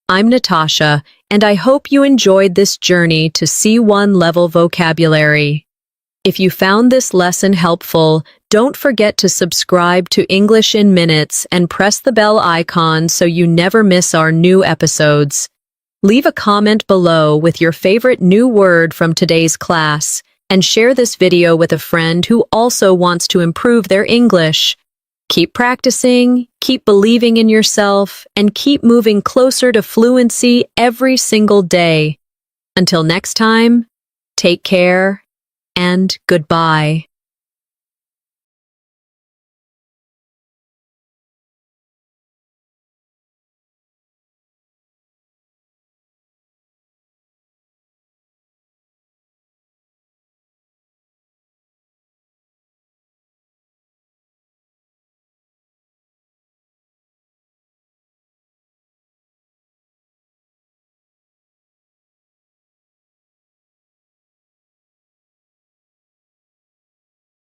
I'm Natasha, and I hope you enjoyed this journey to C1 level vocabulary. If you found this lesson helpful, don't forget to subscribe to English in Minutes and press the bell icon so you never miss our new episodes. Leave a comment below with your favorite new word from today's class, and share this video with a friend who also wants to improve their English. Keep practicing, keep believing in yourself, and keep moving closer to fluency every single day. Until next time, take care and goodbye.